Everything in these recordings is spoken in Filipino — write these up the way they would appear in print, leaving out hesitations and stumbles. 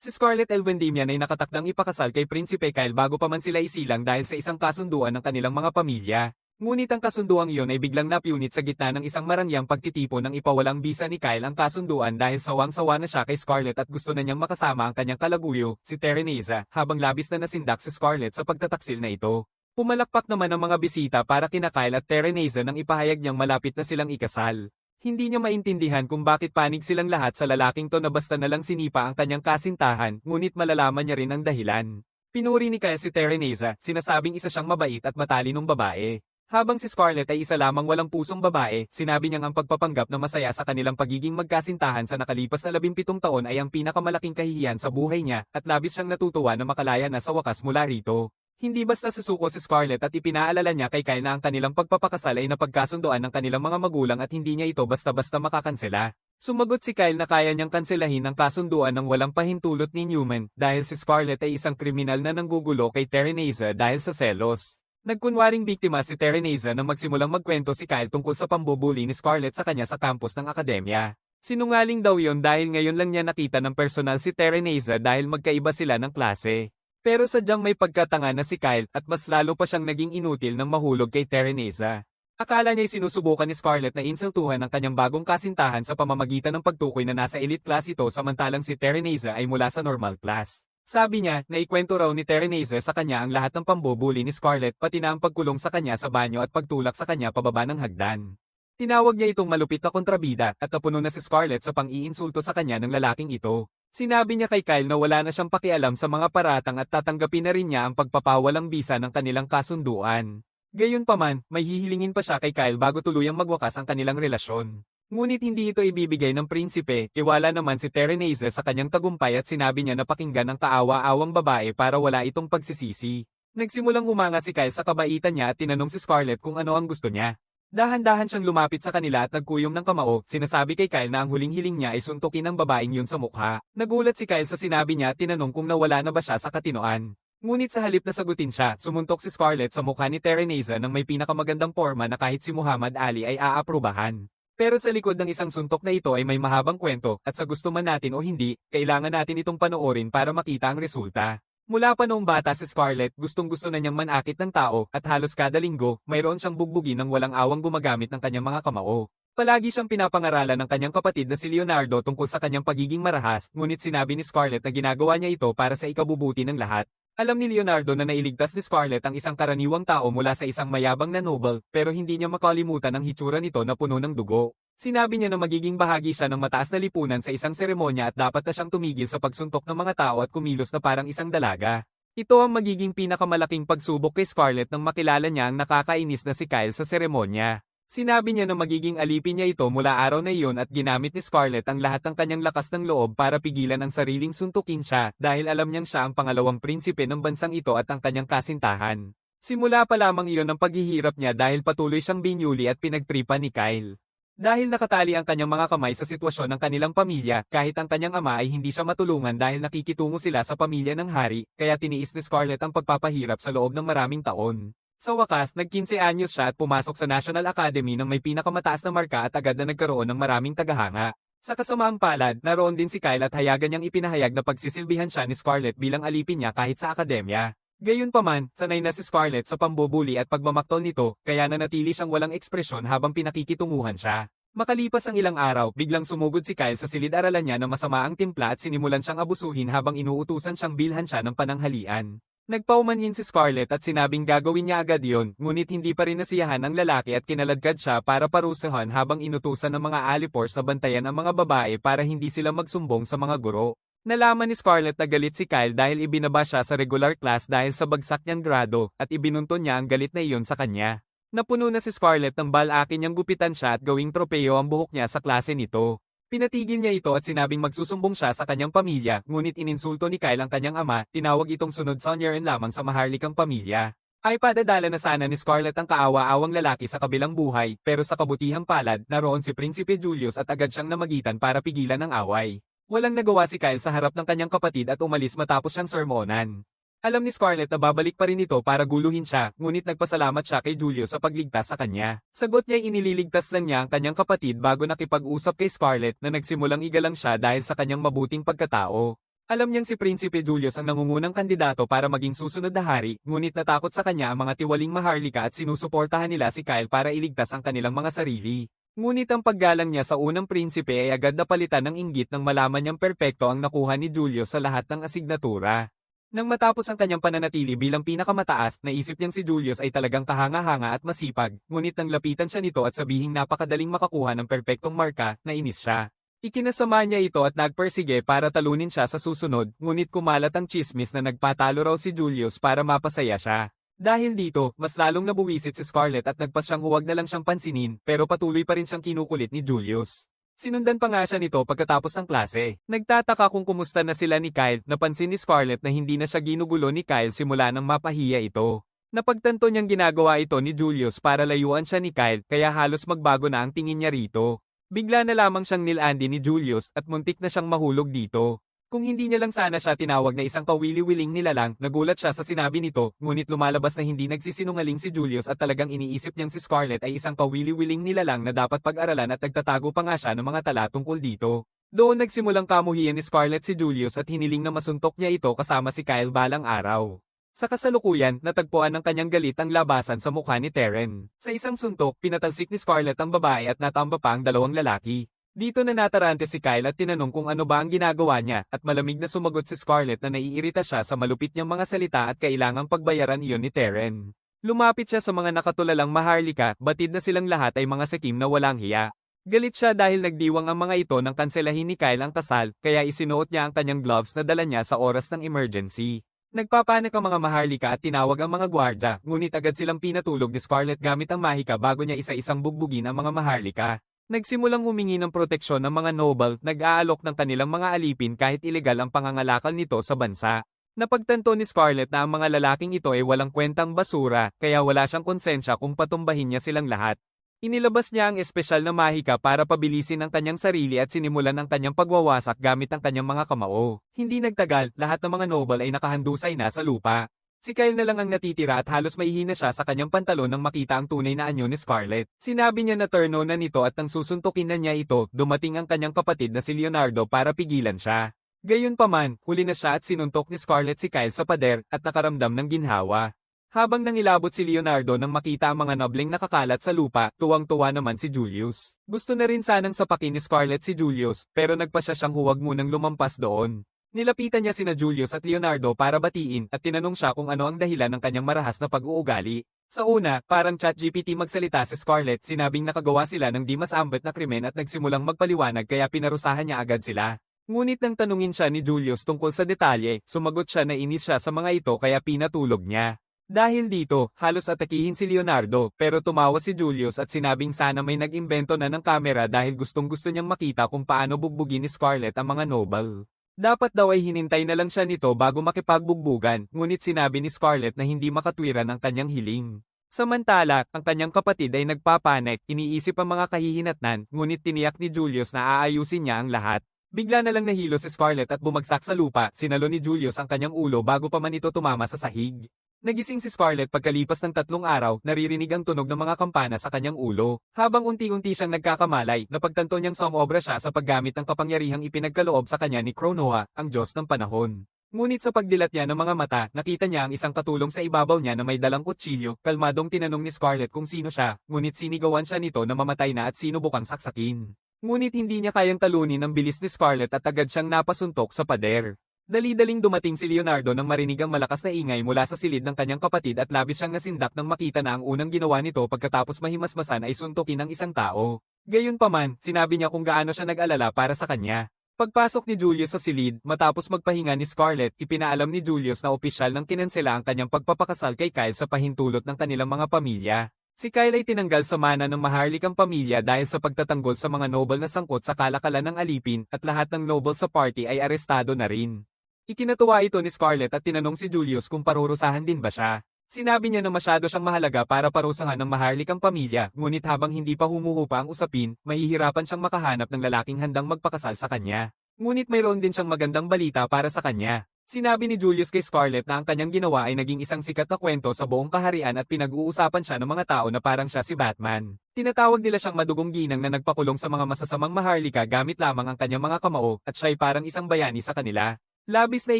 Si Scarlett L. Vendimian ay nakatakdang ipakasal kay Prinsipe Kyle bago pa man sila isilang dahil sa isang kasunduan ng kanilang mga pamilya. Ngunit ang kasunduang iyon ay biglang napunit sa gitna ng isang marangyang pagtitipon ng ipawalang bisa ni Kyle ang kasunduan dahil sawang-sawa na siya kay Scarlett at gusto na niyang makasama ang kanyang kalaguyo, si Tereneza, habang labis na nasindak si Scarlett sa pagtataksil na ito. Pumalakpak naman ang mga bisita para kina Kyle at Tereneza nang ipahayag niyang malapit na silang ikasal. Hindi niya maintindihan kung bakit panig silang lahat sa lalaking to na basta na lang sinipa ang kanyang kasintahan, ngunit malalaman niya rin ang dahilan. Pinuri ni Kyle si Tereneza, sinasabing isa siyang mabait at matalinong babae. Habang si Scarlett ay isa lamang walang pusong babae, sinabi niyang ang pagpapanggap na masaya sa kanilang pagiging magkasintahan sa nakalipas na 17 taon ay ang pinakamalaking kahihiyan sa buhay niya, at labis siyang natutuwa na makalaya na sa wakas mula rito. Hindi basta susuko si Scarlett at ipinaalala niya kay Kyle na ang kanilang pagpapakasal ay napagkasundoan ng kanilang mga magulang at hindi niya ito basta-basta makakansela. Sumagot si Kyle na kaya niyang kanselahin ang kasunduan ng walang pahintulot ni Newman dahil si Scarlett ay isang kriminal na nanggugulo kay Tereneza dahil sa selos. Nagkunwaring biktima si Tereneza nang magsimulang magkwento si Kyle tungkol sa pambubuli ni Scarlett sa kanya sa campus ng akademya. Sinungaling daw yon dahil ngayon lang niya nakita ng personal si Tereneza dahil magkaiba sila ng klase. Pero sadyang may pagkatanga na si Kyle at mas lalo pa siyang naging inutil nang mahulog kay Tereneza. Akala niya'y sinusubukan ni Scarlett na insultuhan ang kanyang bagong kasintahan sa pamamagitan ng pagtukoy na nasa elite class ito samantalang si Tereneza ay mula sa normal class. Sabi niya, naikwento raw ni Tereneza sa kanya ang lahat ng pambubuli ni Scarlett pati na ang pagkulong sa kanya sa banyo at pagtulak sa kanya pababa ng hagdan. Tinawag niya itong malupit na kontrabida at napuno na si Scarlett sa pang-iinsulto sa kanya ng lalaking ito. Sinabi niya kay Kyle na wala na siyang pakialam sa mga paratang at tatanggapin na rin niya ang pagpapawalang bisa ng kanilang kasunduan. Gayunpaman, may hihilingin pa siya kay Kyle bago tuluyang magwakas ang kanilang relasyon. Ngunit hindi ito ibibigay ng prinsipe, iwala naman si Tereneza sa kanyang tagumpay at sinabi niya na pakinggan ang kaawa-awang babae para wala itong pagsisisi. Nagsimulang humanga si Kyle sa kabaitan niya at tinanong si Scarlett kung ano ang gusto niya. Dahan-dahan siyang lumapit sa kanila at nagkuyom ng kamao, sinasabi kay Kyle na ang huling hiling niya ay suntukin ang babaeng yun sa mukha. Nagulat si Kyle sa sinabi niya at tinanong kung nawala na ba siya sa katinoan. Ngunit sa halip na sagutin siya, sumuntok si Scarlett sa mukha ni Tereneza nang may pinakamagandang forma na kahit si Muhammad Ali ay aaprubahan. Pero sa likod ng isang suntok na ito ay may mahabang kwento, at sa gusto man natin o hindi, kailangan natin itong panoorin para makita ang resulta. Mula pa noong bata si Scarlett, gustong-gusto na niyang manakit ng tao, at halos kada linggo, mayroon siyang bugbugin ng walang awang gumagamit ng kanyang mga kamao. Palagi siyang pinapangaralan ng kanyang kapatid na si Leonardo tungkol sa kanyang pagiging marahas, ngunit sinabi ni Scarlett na ginagawa niya ito para sa ikabubuti ng lahat. Alam ni Leonardo na nailigtas ni Scarlett ang isang karaniwang tao mula sa isang mayabang na noble, pero hindi niya makalimutan ang hitsura nito na puno ng dugo. Sinabi niya na magiging bahagi siya ng mataas na lipunan sa isang seremonya at dapat na siyang tumigil sa pagsuntok ng mga tao at kumilos na parang isang dalaga. Ito ang magiging pinakamalaking pagsubok kay Scarlett nang makilala niya ang nakakainis na si Kyle sa seremonya. Sinabi niya na magiging alipin niya ito mula araw na iyon at ginamit ni Scarlett ang lahat ng kanyang lakas ng loob para pigilan ang sariling suntukin siya dahil alam niyang siya ang pangalawang prinsipe ng bansang ito at ang kanyang kasintahan. Simula pa lamang iyon ang paghihirap niya dahil patuloy siyang binyuli at pinagtripa ni Kyle. Dahil nakatali ang kanyang mga kamay sa sitwasyon ng kanilang pamilya, kahit ang kanyang ama ay hindi siya matulungan dahil nakikitungo sila sa pamilya ng hari, kaya tiniis ni Scarlett ang pagpapahirap sa loob ng maraming taon. Sa wakas, nag-15 anyos siya at pumasok sa National Academy ng may pinakamataas na marka at agad na nagkaroon ng maraming tagahanga. Sa kasamaang palad, naroon din si Kyle at hayagan niyang ipinahayag na pagsisilbihan siya ni Scarlett bilang alipin niya kahit sa akademya. Gayunpaman, sanay na si Scarlett sa pambubuli at pagmamaktol nito, kaya nanatili siyang walang ekspresyon habang pinakikitunguhan siya. Makalipas ang ilang araw, biglang sumugod si Kyle sa silid-aralan niya na masama ang timpla at sinimulan siyang abusuhin habang inuutusan siyang bilhan siya ng pananghalian. Nagpaumanhin si Scarlett at sinabing gagawin niya agad yon, ngunit hindi pa rin nasiyahan ang lalaki at kinaladkad siya para parusahan habang inutusan ng mga alipors na bantayan ang mga babae para hindi sila magsumbong sa mga guro. Nalaman ni Scarlett na galit si Kyle dahil ibinaba siya sa regular class dahil sa bagsak niyang grado, at ibinunton niya ang galit na iyon sa kanya. Napuno na si Scarlett ng balak niyang gupitan siya at gawing tropeyo ang buhok niya sa klase nito. Pinatigil niya ito at sinabing magsusumbong siya sa kanyang pamilya, ngunit ininsulto ni Kyle ang kanyang ama, tinawag itong sunod sonyerin lamang sa maharlikang pamilya. Ay padadala na sana ni Scarlett ang kaawa-awang lalaki sa kabilang buhay, pero sa kabutihang palad, naroon si Prinsipe Julius at agad siyang namagitan para pigilan ang away. Walang nagawa si Kyle sa harap ng kanyang kapatid at umalis matapos siyang sermonan. Alam ni Scarlett na babalik pa rin ito para guluhin siya, ngunit nagpasalamat siya kay Julius sa pagligtas sa kanya. Sagot niya inililigtas lang niya ang kanyang kapatid bago nakipag-usap kay Scarlett na nagsimulang igalang siya dahil sa kanyang mabuting pagkatao. Alam niyang si Prinsipe Julius ang nangungunang kandidato para maging susunod na hari, ngunit natakot sa kanya ang mga tiwaling maharlika at sinusuportahan nila si Kyle para iligtas ang kanilang mga sarili. Ngunit ang paggalang niya sa unang prinsipe ay agad na palitan ng inggit nang malaman niyang perpekto ang nakuha ni Julius sa lahat ng asignatura. Nang matapos ang kanyang pananatili bilang pinakamataas, naisip niyang si Julius ay talagang kahanga-hanga at masipag, ngunit nang lapitan siya nito at sabihing napakadaling makakuha ng perpektong marka, nainis siya. Ikinasama niya ito at nagpersige para talunin siya sa susunod, ngunit kumalat ang tsismis na nagpatalo raw si Julius para mapasaya siya. Dahil dito, mas lalong nabuwisit si Scarlett at nagpasyang huwag na lang siyang pansinin, pero patuloy pa rin siyang kinukulit ni Julius. Sinundan pa nga siya nito pagkatapos ng klase. Nagtataka kung kumusta na sila ni Kyle, napansin ni Scarlett na hindi na siya ginugulo ni Kyle simula nang mapahiya ito. Napagtanto niyang ginagawa ito ni Julius para layuan siya ni Kyle, kaya halos magbago na ang tingin niya rito. Bigla na lamang siyang nilandy ni Julius at muntik na siyang mahulog dito. Kung hindi niya lang sana siya tinawag na isang kawili-wiling nilalang, nagulat siya sa sinabi nito, ngunit lumalabas na hindi nagsisinungaling si Julius at talagang iniisip niyang si Scarlett ay isang kawili-wiling nilalang na dapat pag-aralan at nagtatago pa nga siya ng mga tala tungkol dito. Doon nagsimulang kamuhian ni Scarlett si Julius at hiniling na masuntok niya ito kasama si Kyle balang araw. Sa kasalukuyan, natagpuan ng kanyang galit ang labasan sa mukha ni Terren. Sa isang suntok, pinatalsik ni Scarlett ang babae at natamba pa ang dalawang lalaki. Dito na natarante si Kyle at tinanong kung ano ba ang ginagawa niya at malamig na sumagot si Scarlett na naiirita siya sa malupit niyang mga salita at kailangang pagbayaran iyon ni Terren. Lumapit siya sa mga nakatulalang maharlika, batid na silang lahat ay mga sakim na walang hiya. Galit siya dahil nagdiwang ang mga ito nang kanselahin ni Kyle ang kasal, kaya isinuot niya ang kanyang gloves na dala niya sa oras ng emergency. Nagpapanik ang mga maharlika at tinawag ang mga gwardya, ngunit agad silang pinatulog ni Scarlett gamit ang mahika bago niya isa-isang bugbugin ang mga maharlika. Nagsimulang humingi ng proteksyon ng mga noble, nag-aalok ng kanilang mga alipin kahit ilegal ang pangangalakal nito sa bansa. Napagtanto ni Scarlett na ang mga lalaking ito ay walang kwentang basura, kaya wala siyang konsensya kung patumbahin niya silang lahat. Inilabas niya ang espesyal na mahika para pabilisin ang kanyang sarili at sinimulan ang kanyang pagwawasak gamit ang kanyang mga kamao. Hindi nagtagal, lahat ng mga noble ay nakahandusay na sa lupa. Si Kyle na lang ang natitira at halos maihina siya sa kanyang pantalon nang makita ang tunay na anyo ni Scarlett. Sinabi niya na turno na nito at nang susuntukin na niya ito, dumating ang kanyang kapatid na si Leonardo para pigilan siya. Gayunpaman, huli na siya at sinuntok ni Scarlett si Kyle sa pader at nakaramdam ng ginhawa. Habang nangilabot si Leonardo nang makita ang mga nobleng nakakalat sa lupa, tuwang-tuwa naman si Julius. Gusto na rin sanang sapakin ni Scarlett si Julius, pero nagpasya siyang huwag munang lumampas doon. Nilapitan niya sina Julius at Leonardo para batiin at tinanong siya kung ano ang dahilan ng kanyang marahas na pag-uugali. Sa una, parang ChatGPT magsalita si Scarlett, sinabing nakagawa sila ng di masambit na krimen at nagsimulang magpaliwanag kaya pinarusahan niya agad sila. Ngunit nang tanungin siya ni Julius tungkol sa detalye, sumagot siya na inis siya sa mga ito kaya pinatulog niya. Dahil dito, halos atakihin si Leonardo, pero tumawa si Julius at sinabing sana may nag-imbento na ng kamera dahil gustong-gusto niyang makita kung paano bugbugin ni Scarlett ang mga noble. Dapat daw ay hinintay na lang siya nito bago makipagbugbugan, ngunit sinabi ni Scarlett na hindi makatwiran ang kanyang hiling. Samantala, ang kanyang kapatid ay nagpapanik, iniisip ang mga kahihinatnan, ngunit tiniyak ni Julius na aayusin niya ang lahat. Bigla na lang nahilo si Scarlett at bumagsak sa lupa, sinalo ni Julius ang kanyang ulo bago pa man ito tumama sa sahig. Nagising si Scarlett pagkalipas ng 3 araw, naririnig ang tunog ng mga kampana sa kanyang ulo. Habang unti-unti siyang nagkakamalay, napagtanto niyang sumobra siya sa paggamit ng kapangyarihang ipinagkaloob sa kanya ni Cronoa, ang Diyos ng panahon. Ngunit sa pagdilat niya ng mga mata, nakita niya ang isang katulong sa ibabaw niya na may dalang kutsilyo. Kalmadong tinanong ni Scarlett kung sino siya, ngunit sinigawan siya nito na mamatay na at sinubukang saksakin. Ngunit hindi niya kayang talunin ang bilis ni Scarlett at agad siyang napasuntok sa pader. Dali-daling dumating si Leonardo nang marinig ang malakas na ingay mula sa silid ng kanyang kapatid at labis siyang nasindak nang makita na ang unang ginawa nito pagkatapos mahimasmasan ay suntukin ang isang tao. Gayunpaman, sinabi niya kung gaano siya nag-alala para sa kanya. Pagpasok ni Julius sa silid, matapos magpahinga ni Scarlett, ipinaalam ni Julius na opisyal nang kinansela ang kanyang pagpapakasal kay Kyle sa pahintulot ng kanilang mga pamilya. Si Kyle ay tinanggal sa mana ng maharlikang pamilya dahil sa pagtatanggol sa mga noble na sangkot sa kalakalan ng alipin at lahat ng noble sa party ay arestado na rin. Ikinatuwa ito ni Scarlett at tinanong si Julius kung parurusahan din ba siya. Sinabi niya na masyado siyang mahalaga para parusahan ng maharlikang pamilya, ngunit habang hindi pa humuhupa ang usapin, mahihirapan siyang makahanap ng lalaking handang magpakasal sa kanya. Ngunit mayroon din siyang magandang balita para sa kanya. Sinabi ni Julius kay Scarlett na ang kanyang ginawa ay naging isang sikat na kwento sa buong kaharian at pinag-uusapan siya ng mga tao na parang siya si Batman. Tinatawag nila siyang madugong ginang na nagpakulong sa mga masasamang maharlika gamit lamang ang kanyang mga kamao at siya ay parang isang bayani sa kanila. Labis na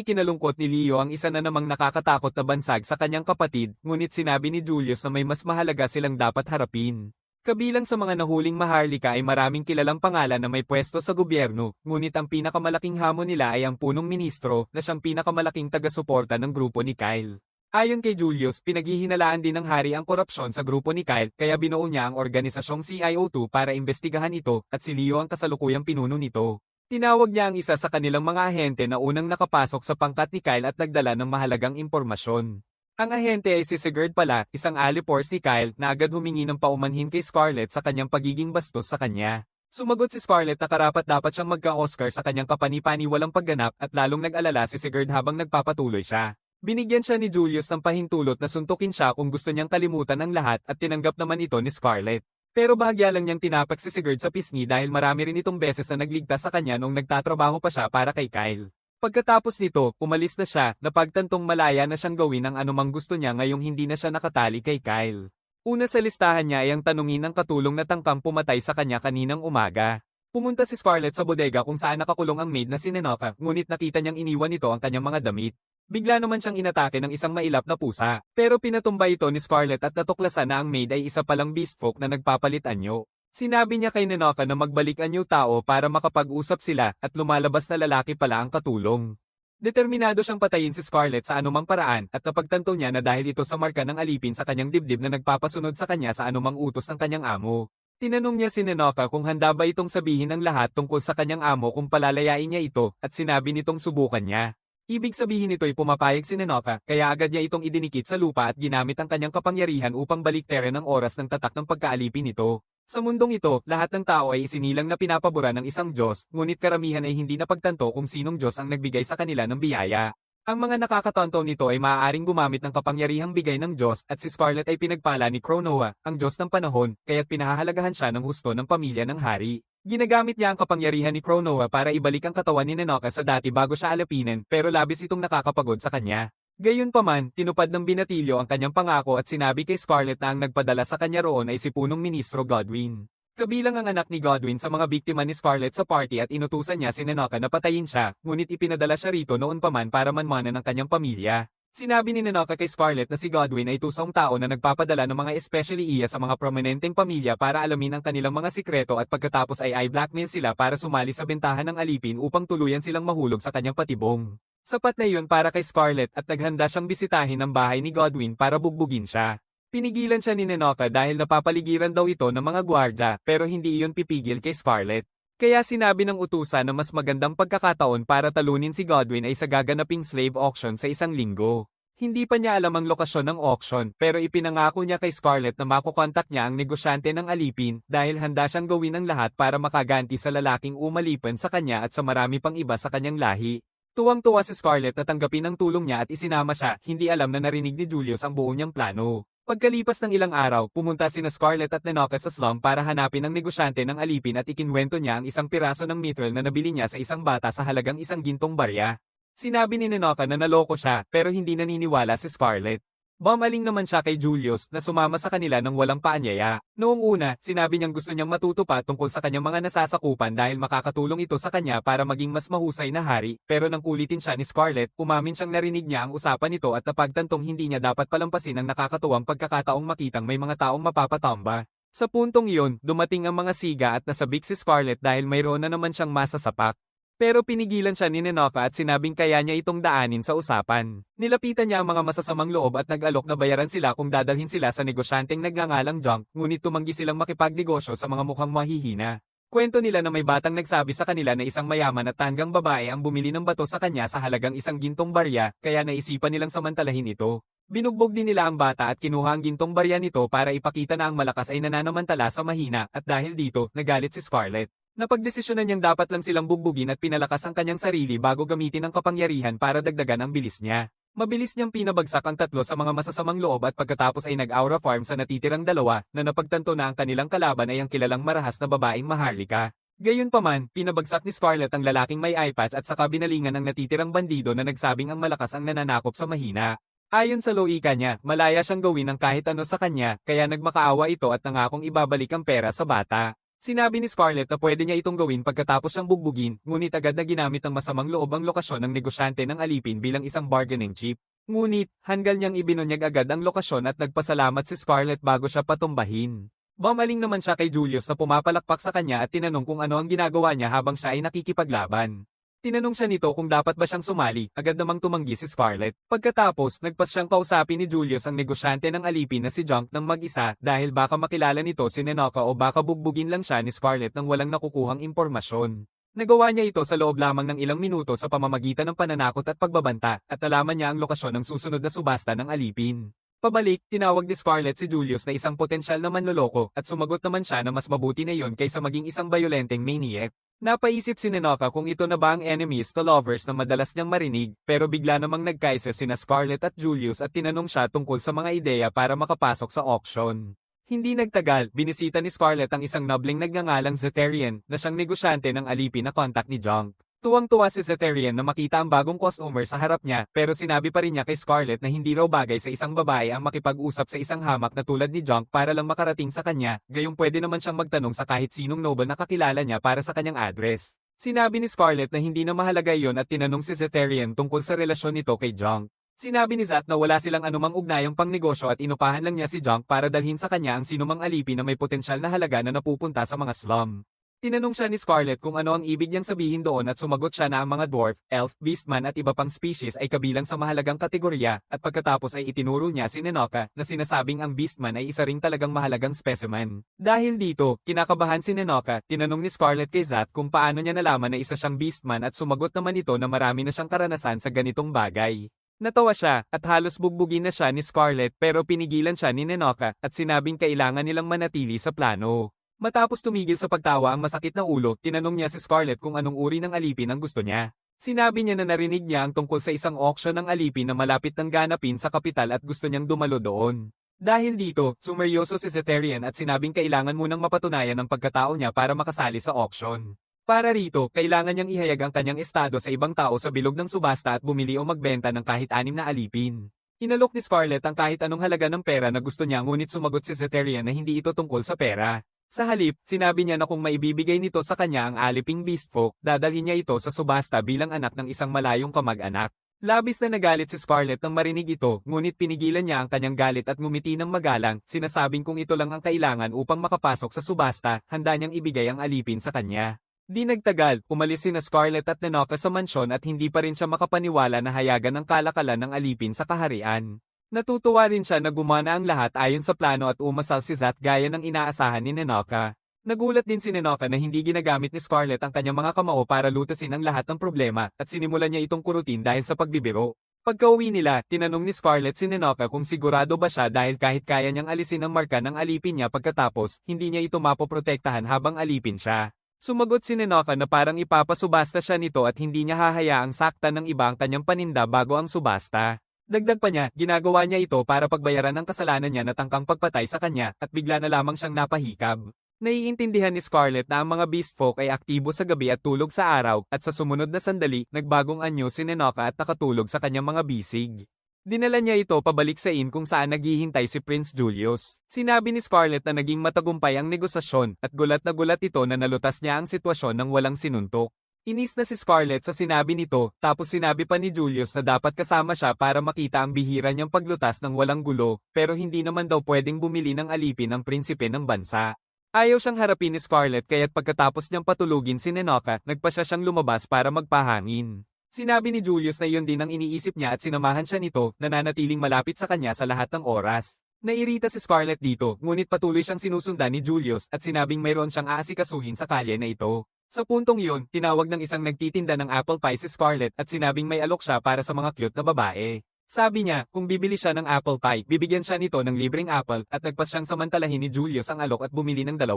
ikinalungkot ni Leo ang isa na namang nakakatakot na bansag sa kanyang kapatid, ngunit sinabi ni Julius na may mas mahalaga silang dapat harapin. Kabilang sa mga nahuling maharlika ay maraming kilalang pangalan na may pwesto sa gobyerno, ngunit ang pinakamalaking hamon nila ay ang punong ministro na siyang pinakamalaking taga-suporta ng grupo ni Kyle. Ayon kay Julius, pinaghihinalaan din ng hari ang korupsyon sa grupo ni Kyle kaya binuo niya ang organisasyong CIO2 para imbestigahan ito at si Leo ang kasalukuyang pinuno nito. Tinawag niya ang isa sa kanilang mga ahente na unang nakapasok sa pangkat ni Kyle at nagdala ng mahalagang impormasyon. Ang ahente ay si Sigurd pala, isang alipors ni Kyle na agad humingi ng paumanhin kay Scarlett sa kanyang pagiging bastos sa kanya. Sumagot si Scarlett na karapat-dapat siyang magka-Oscar sa kanyang kapani-paniwalang pagganap at lalong nag-alala si Sigurd habang nagpapatuloy siya. Binigyan siya ni Julius ng pahintulot na suntukin siya kung gusto niyang kalimutan ang lahat at tinanggap naman ito ni Scarlett. Pero bahagya lang niyang tinapak si Sigurd sa pisngi dahil marami rin itong beses na nagligtas sa kanya nung nagtatrabaho pa siya para kay Kyle. Pagkatapos nito, umalis na siya, napagtantong malaya na siyang gawin ang anumang gusto niya ngayong hindi na siya nakatali kay Kyle. Una sa listahan niya ay ang tanungin ng katulong na tangkang pumatay sa kanya kaninang umaga. Pumunta si Scarlett sa bodega kung saan nakakulong ang maid na si Nenoka, ngunit nakita niyang iniwan nito ang kanyang mga damit. Bigla naman siyang inatake ng isang mailap na pusa, pero pinatumba ito ni Scarlett at natuklasan na ang maid ay isa palang beastfolk na nagpapalit anyo. Sinabi niya kay Nenoka na magbalik ang new tao para makapag-usap sila at lumalabas na lalaki pala ang katulong. Determinado siyang patayin si Scarlett sa anumang paraan at napagtanto niya na dahil ito sa marka ng alipin sa kanyang dibdib na nagpapasunod sa kanya sa anumang utos ng kanyang amo. Tinanong niya si Nenoka kung handa ba itong sabihin ang lahat tungkol sa kanyang amo kung palalayain niya ito at sinabi nitong subukan niya. Ibig sabihin nito'y pumapayag si Nenoka kaya agad niya itong idinikit sa lupa at ginamit ang kanyang kapangyarihan upang baliktarin ang oras ng tatak ng pagkaalipin nito. Sa mundong ito, lahat ng tao ay isinilang na pinapabura ng isang Diyos, ngunit karamihan ay hindi napagtanto kung sinong Diyos ang nagbigay sa kanila ng biyaya. Ang mga nakakatanto nito ay maaaring gumamit ng kapangyarihang bigay ng Diyos at si Scarlett ay pinagpala ni Cronoa, ang Diyos ng panahon, kaya't pinahahalagahan siya ng husto ng pamilya ng hari. Ginagamit niya ang kapangyarihan ni Cronoa para ibalik ang katawan ni Nenoka sa dati bago siya alapinin pero labis itong nakakapagod sa kanya. Gayunpaman, tinupad ng binatilyo ang kanyang pangako at sinabi kay Scarlett na ang nagpadala sa kanya roon ay si punong ministro Godwin. Kabilang ang anak ni Godwin sa mga biktima ni Scarlett sa party at inutusan niya si Nenoka na patayin siya, ngunit ipinadala siya rito noon pa man para manmanan ng kanyang pamilya. Sinabi ni Nenoka kay Scarlett na si Godwin ay tusong tao na nagpapadala ng mga especially iya sa mga prominenteng pamilya para alamin ang kanilang mga sikreto at pagkatapos ay i-blackmail sila para sumali sa bentahan ng alipin upang tuluyan silang mahulog sa kanyang patibong. Sapat na yun para kay Scarlett at naghanda siyang bisitahin ang bahay ni Godwin para bugbugin siya. Pinigilan siya ni Nenoka dahil napapaligiran daw ito ng mga gwardya pero hindi iyon pipigil kay Scarlett. Kaya sinabi ng utusan na mas magandang pagkakataon para talunin si Godwin ay sa gaganaping slave auction sa isang linggo. Hindi pa niya alam ang lokasyon ng auction pero ipinangako niya kay Scarlett na makukontak niya ang negosyante ng alipin dahil handa siyang gawin ang lahat para makaganti sa lalaking umalipan sa kanya at sa marami pang iba sa kanyang lahi. Tuwang-tuwa si Scarlett na tanggapin ang tulong niya at isinama siya, hindi alam na narinig ni Julius ang buo niyang plano. Pagkalipas ng ilang araw, pumunta sina Scarlett at Nenoka sa slum para hanapin ang negosyante ng alipin at ikinwento niya ang isang piraso ng mithril na nabili niya sa isang bata sa halagang 1 gintong barya. Sinabi ni Nenoka na naloko siya pero hindi naniniwala si Scarlett. Bumaling naman siya kay Julius na sumama sa kanila nang walang paanyaya. Noong una, sinabi niyang gusto niyang matuto pa tungkol sa kanyang mga nasasakupan dahil makakatulong ito sa kanya para maging mas mahusay na hari, pero nang ulitin siya ni Scarlett, umamin siyang narinig niya ang usapan nito at napagtantong hindi niya dapat palampasin ang nakakatuwang pagkakataong makitang may mga taong mapapatamba. Sa puntong iyon, dumating ang mga siga at nasabik si Scarlett dahil mayroon na naman siyang masasapak. Pero pinigilan siya ni Nenoka at sinabing kaya niya itong daanin sa usapan. Nilapitan niya ang mga masasamang loob at nag-alok na bayaran sila kung dadalhin sila sa negosyanteng nagngangalang Junk, ngunit tumanggi silang makipagnegosyo sa mga mukhang mahihina. Kwento nila na may batang nagsabi sa kanila na isang mayaman at tanggang babae ang bumili ng bato sa kanya sa halagang 1 gintong barya, kaya naisipan nilang samantalahin ito. Binugbog din nila ang bata at kinuha ang gintong barya nito para ipakita na ang malakas ay nananamantala sa mahina at dahil dito, nagalit si Scarlett. Napagdesisyonan niyang dapat lang silang bugbugin at pinalakas ang kanyang sarili bago gamitin ang kapangyarihan para dagdagan ang bilis niya. Mabilis niyang pinabagsak ang tatlo sa mga masasamang loob at pagkatapos ay nag-aura farm sa natitirang dalawa na napagtanto na ang kanilang kalaban ay ang kilalang marahas na babaeng maharlika. Gayunpaman, pinabagsak ni Scarlett ang lalaking may eye patch at saka binalingan ang natitirang bandido na nagsabing ang malakas ang nananakop sa mahina. Ayon sa loika niya, malaya siyang gawin ang kahit ano sa kanya, kaya nagmakaawa ito at nangakong ibabalik ang pera sa bata. Sinabi ni Scarlett na pwede niya itong gawin pagkatapos siyang bugbugin, ngunit agad na ginamit ng masamang loob ang lokasyon ng negosyante ng alipin bilang isang bargaining chip. Ngunit, hanggang niyang ibinunyag agad ang lokasyon at nagpasalamat si Scarlett bago siya patumbahin. Bumaling naman siya kay Julius na pumapalakpak sa kanya at tinanong kung ano ang ginagawa niya habang siya ay nakikipaglaban. Tinanong siya nito kung dapat ba siyang sumali, agad namang tumanggi si Scarlett. Pagkatapos, nagpas siyang kausapin ni Julius ang negosyante ng alipin na si Junk ng mag-isa dahil baka makilala nito si Nenoka o baka bugbugin lang siya ni Scarlett nang walang nakukuhang impormasyon. Nagawa niya ito sa loob lamang ng ilang minuto sa pamamagitan ng pananakot at pagbabanta, at nalaman niya ang lokasyon ng susunod na subasta ng alipin. Pabalik, tinawag ni Scarlett si Julius na isang potensyal na manloloko at sumagot naman siya na mas mabuti na yon kaysa maging isang violenteng maniac. Napaisip si Nenoka kung ito na ba ang enemies to lovers na madalas niyang marinig, pero bigla namang nagkaisa sina Scarlett at Julius at tinanong siya tungkol sa mga ideya para makapasok sa auction. Hindi nagtagal, binisita ni Scarlett ang isang nobling nagngangalang Zeterian na siyang negosyante ng alipin na contact ni Junk. Tuwang-tuwa si Zeterian na makita ang bagong customer sa harap niya, pero sinabi pa rin niya kay Scarlett na hindi raw bagay sa isang babae ang makipag-usap sa isang hamak na tulad ni Junk para lang makarating sa kanya, gayong pwede naman siyang magtanong sa kahit sinong noble na kakilala niya para sa kanyang address. Sinabi ni Scarlett na hindi na mahalaga iyon at tinanong si Zeterian tungkol sa relasyon nito kay Junk. Sinabi ni Zat na wala silang anumang ugnayang pangnegosyo at inupahan lang niya si Junk para dalhin sa kanya ang sinumang alipin na may potensyal na halaga na napupunta sa mga slum. Tinanong siya ni Scarlett kung ano ang ibig niyang sabihin doon at sumagot siya na ang mga dwarf, elf, beastman at iba pang species ay kabilang sa mahalagang kategorya, at pagkatapos ay itinuro niya si Nenoka na sinasabing ang beastman ay isa ring talagang mahalagang specimen. Dahil dito, kinakabahan si Nenoka, tinanong ni Scarlett kay Zat kung paano niya nalaman na isa siyang beastman at sumagot naman ito na marami na siyang karanasan sa ganitong bagay. Natawa siya, at halos bugbugin na siya ni Scarlett pero pinigilan siya ni Nenoka at sinabing kailangan nilang manatili sa plano. Matapos tumigil sa pagtawa ang masakit na ulo, tinanong niya si Scarlett kung anong uri ng alipin ang gusto niya. Sinabi niya na narinig niya ang tungkol sa isang auction ng alipin na malapit ng ganapin sa kapital at gusto niyang dumalo doon. Dahil dito, sumeryoso si Zeterian at sinabing kailangan munang mapatunayan ang pagkatao niya para makasali sa auction. Para rito, kailangan niyang ihayag ang kanyang estado sa ibang tao sa bilog ng subasta at bumili o magbenta ng kahit 6 na alipin. Inalok ni Scarlett ang kahit anong halaga ng pera na gusto niya, ngunit sumagot si Zeterian na hindi ito tungkol sa pera. Sa halip, sinabi niya na kung maibibigay nito sa kanya ang aliping beastfolk, dadalhin niya ito sa subasta bilang anak ng isang malayong kamag-anak. Labis na nagalit si Scarlett nang marinig ito, ngunit pinigilan niya ang kanyang galit at ngumiti ng magalang, sinasabing kung ito lang ang kailangan upang makapasok sa subasta, handa niyang ibigay ang alipin sa kanya. Di nagtagal, umalis sina Scarlett at Nenoka sa mansyon at hindi pa rin siya makapaniwala na hayagan ng kalakalan ng alipin sa kaharian. Natutuwa rin siya na gumana ang lahat ayon sa plano at umasal si Zat gaya ng inaasahan ni Nenoka. Nagulat din si Nenoka na hindi ginagamit ni Scarlett ang kanyang mga kamao para lutasin ang lahat ng problema at sinimulan niya itong kurutin dahil sa pagbibiro. Pagkauwi nila, tinanong ni Scarlett si Nenoka kung sigurado ba siya dahil kahit kaya niyang alisin ang marka ng alipin niya pagkatapos, hindi niya ito mapoprotektahan habang alipin siya. Sumagot si Nenoka na parang ipapasubasta siya nito at hindi niya hahayaang saktan ng iba ang kanyang paninda bago ang subasta. Dagdag pa niya, ginagawa niya ito para pagbayaran ng kasalanan niya na tangkang pagpatay sa kanya, at bigla na lamang siyang napahikab. Naiintindihan ni Scarlett na ang mga beastfolk ay aktibo sa gabi at tulog sa araw, at sa sumunod na sandali, nagbagong anyo si Nenoka at nakatulog sa kanyang mga bisig. Dinala niya ito pabalik sa inn kung saan naghihintay si Prince Julius. Sinabi ni Scarlett na naging matagumpay ang negosasyon, at gulat na gulat ito na nalutas niya ang sitwasyon ng walang sinuntok. Inis na si Scarlett sa sinabi nito, tapos sinabi pa ni Julius na dapat kasama siya para makita ang bihira niyang paglutas ng walang gulo, pero hindi naman daw pwedeng bumili ng alipin ang prinsipe ng bansa. Ayaw siyang harapin ni Scarlett kaya't pagkatapos niyang patulugin si Nenoka, nagpasya siyang lumabas para magpahangin. Sinabi ni Julius na yun din ang iniisip niya at sinamahan siya nito, nananatiling malapit sa kanya sa lahat ng oras. Nairita si Scarlett dito, ngunit patuloy siyang sinusundan ni Julius at sinabing mayroon siyang aasikasuhin sa kalye na ito. Sa puntong yun, tinawag ng isang nagtitinda ng apple pie si Scarlett at sinabing may alok siya para sa mga cute na babae. Sabi niya, kung bibili siya ng apple pie, bibigyan siya nito ng libreng apple at nagpas siyang samantalahin ni Julius ang alok at bumili ng 2.